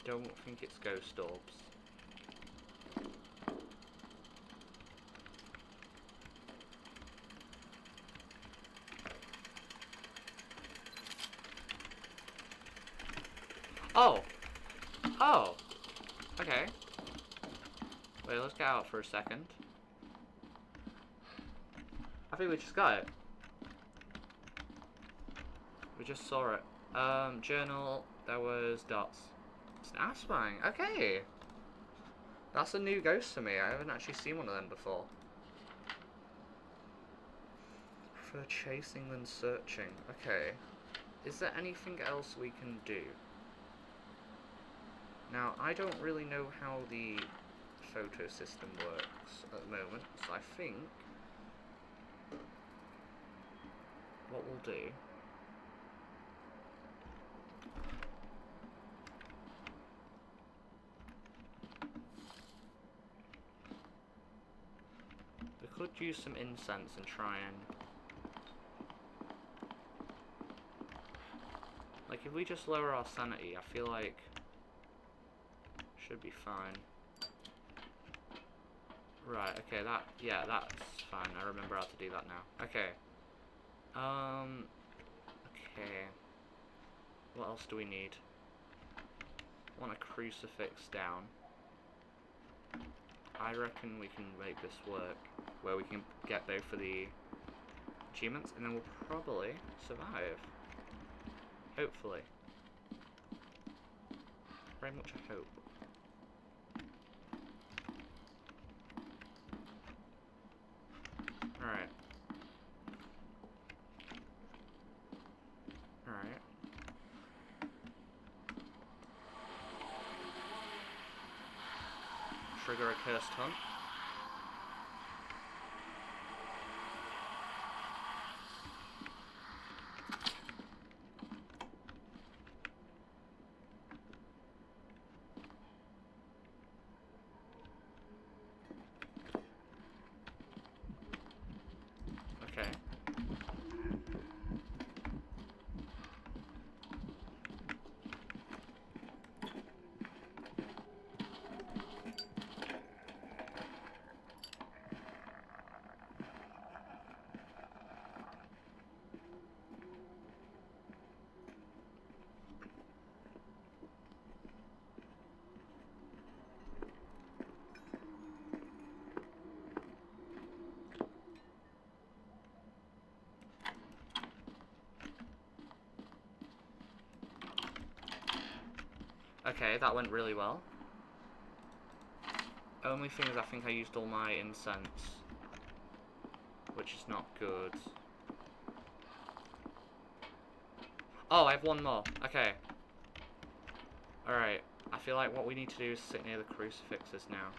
I don't think it's ghost orbs. Oh! Oh! Okay. Wait, let's get out for a second. I think we just got it. We just saw it. Journal, there was dots. It's an Asylum. Okay. That's a new ghost to me. I haven't actually seen one of them before. Prefer chasing than searching. Okay. Is there anything else we can do? Now, I don't really know how the photo system works at the moment, so I think what we'll do we could use some incense and try and, like, if we just lower our sanity, I feel like should be fine. Right, okay, yeah, that's fine. I remember how to do that now. Okay. Okay. What else do we need? I want a crucifix down. I reckon we can make this work, where we can get both of the achievements, and then we'll probably survive. Hopefully. Very much a hope. Alright. Alright. Trigger a cursed hunt. Okay. Okay, that went really well. Only thing is I think I used all my incense, which is not good. Oh, I have one more. Okay. Alright. I feel like what we need to do is sit near the crucifixes now.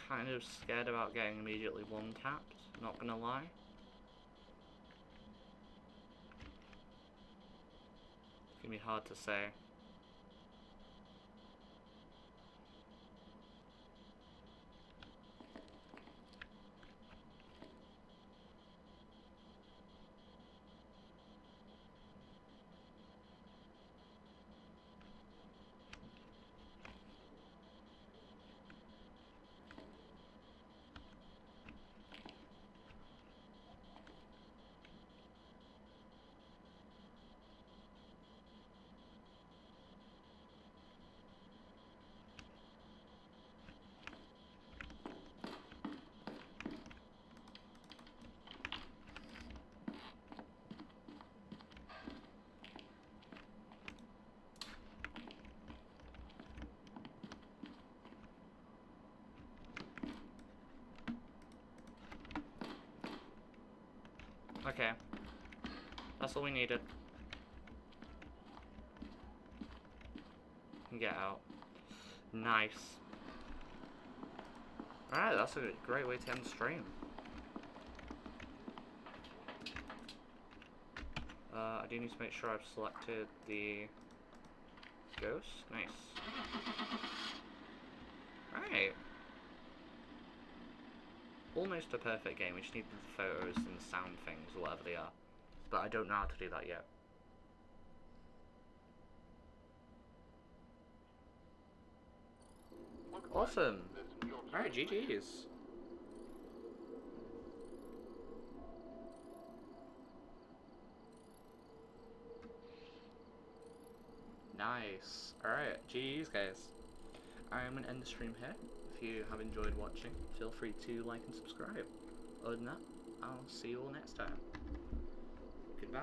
Kind of scared about getting immediately one-tapped, not gonna lie. It's gonna be hard to say. Okay. That's all we needed. Get out. Nice. Alright, that's a great way to end the stream. I do need to make sure I've selected the ghost. Nice. Alright. Almost a perfect game. We just need the photos and the sound things, or whatever they are. But I don't know how to do that yet. Awesome. Alright, GG's. Nice. Alright, GG's guys. I'm going to end the stream here. If you have enjoyed watching, feel free to like and subscribe. Other than that, I'll see you all next time. Goodbye.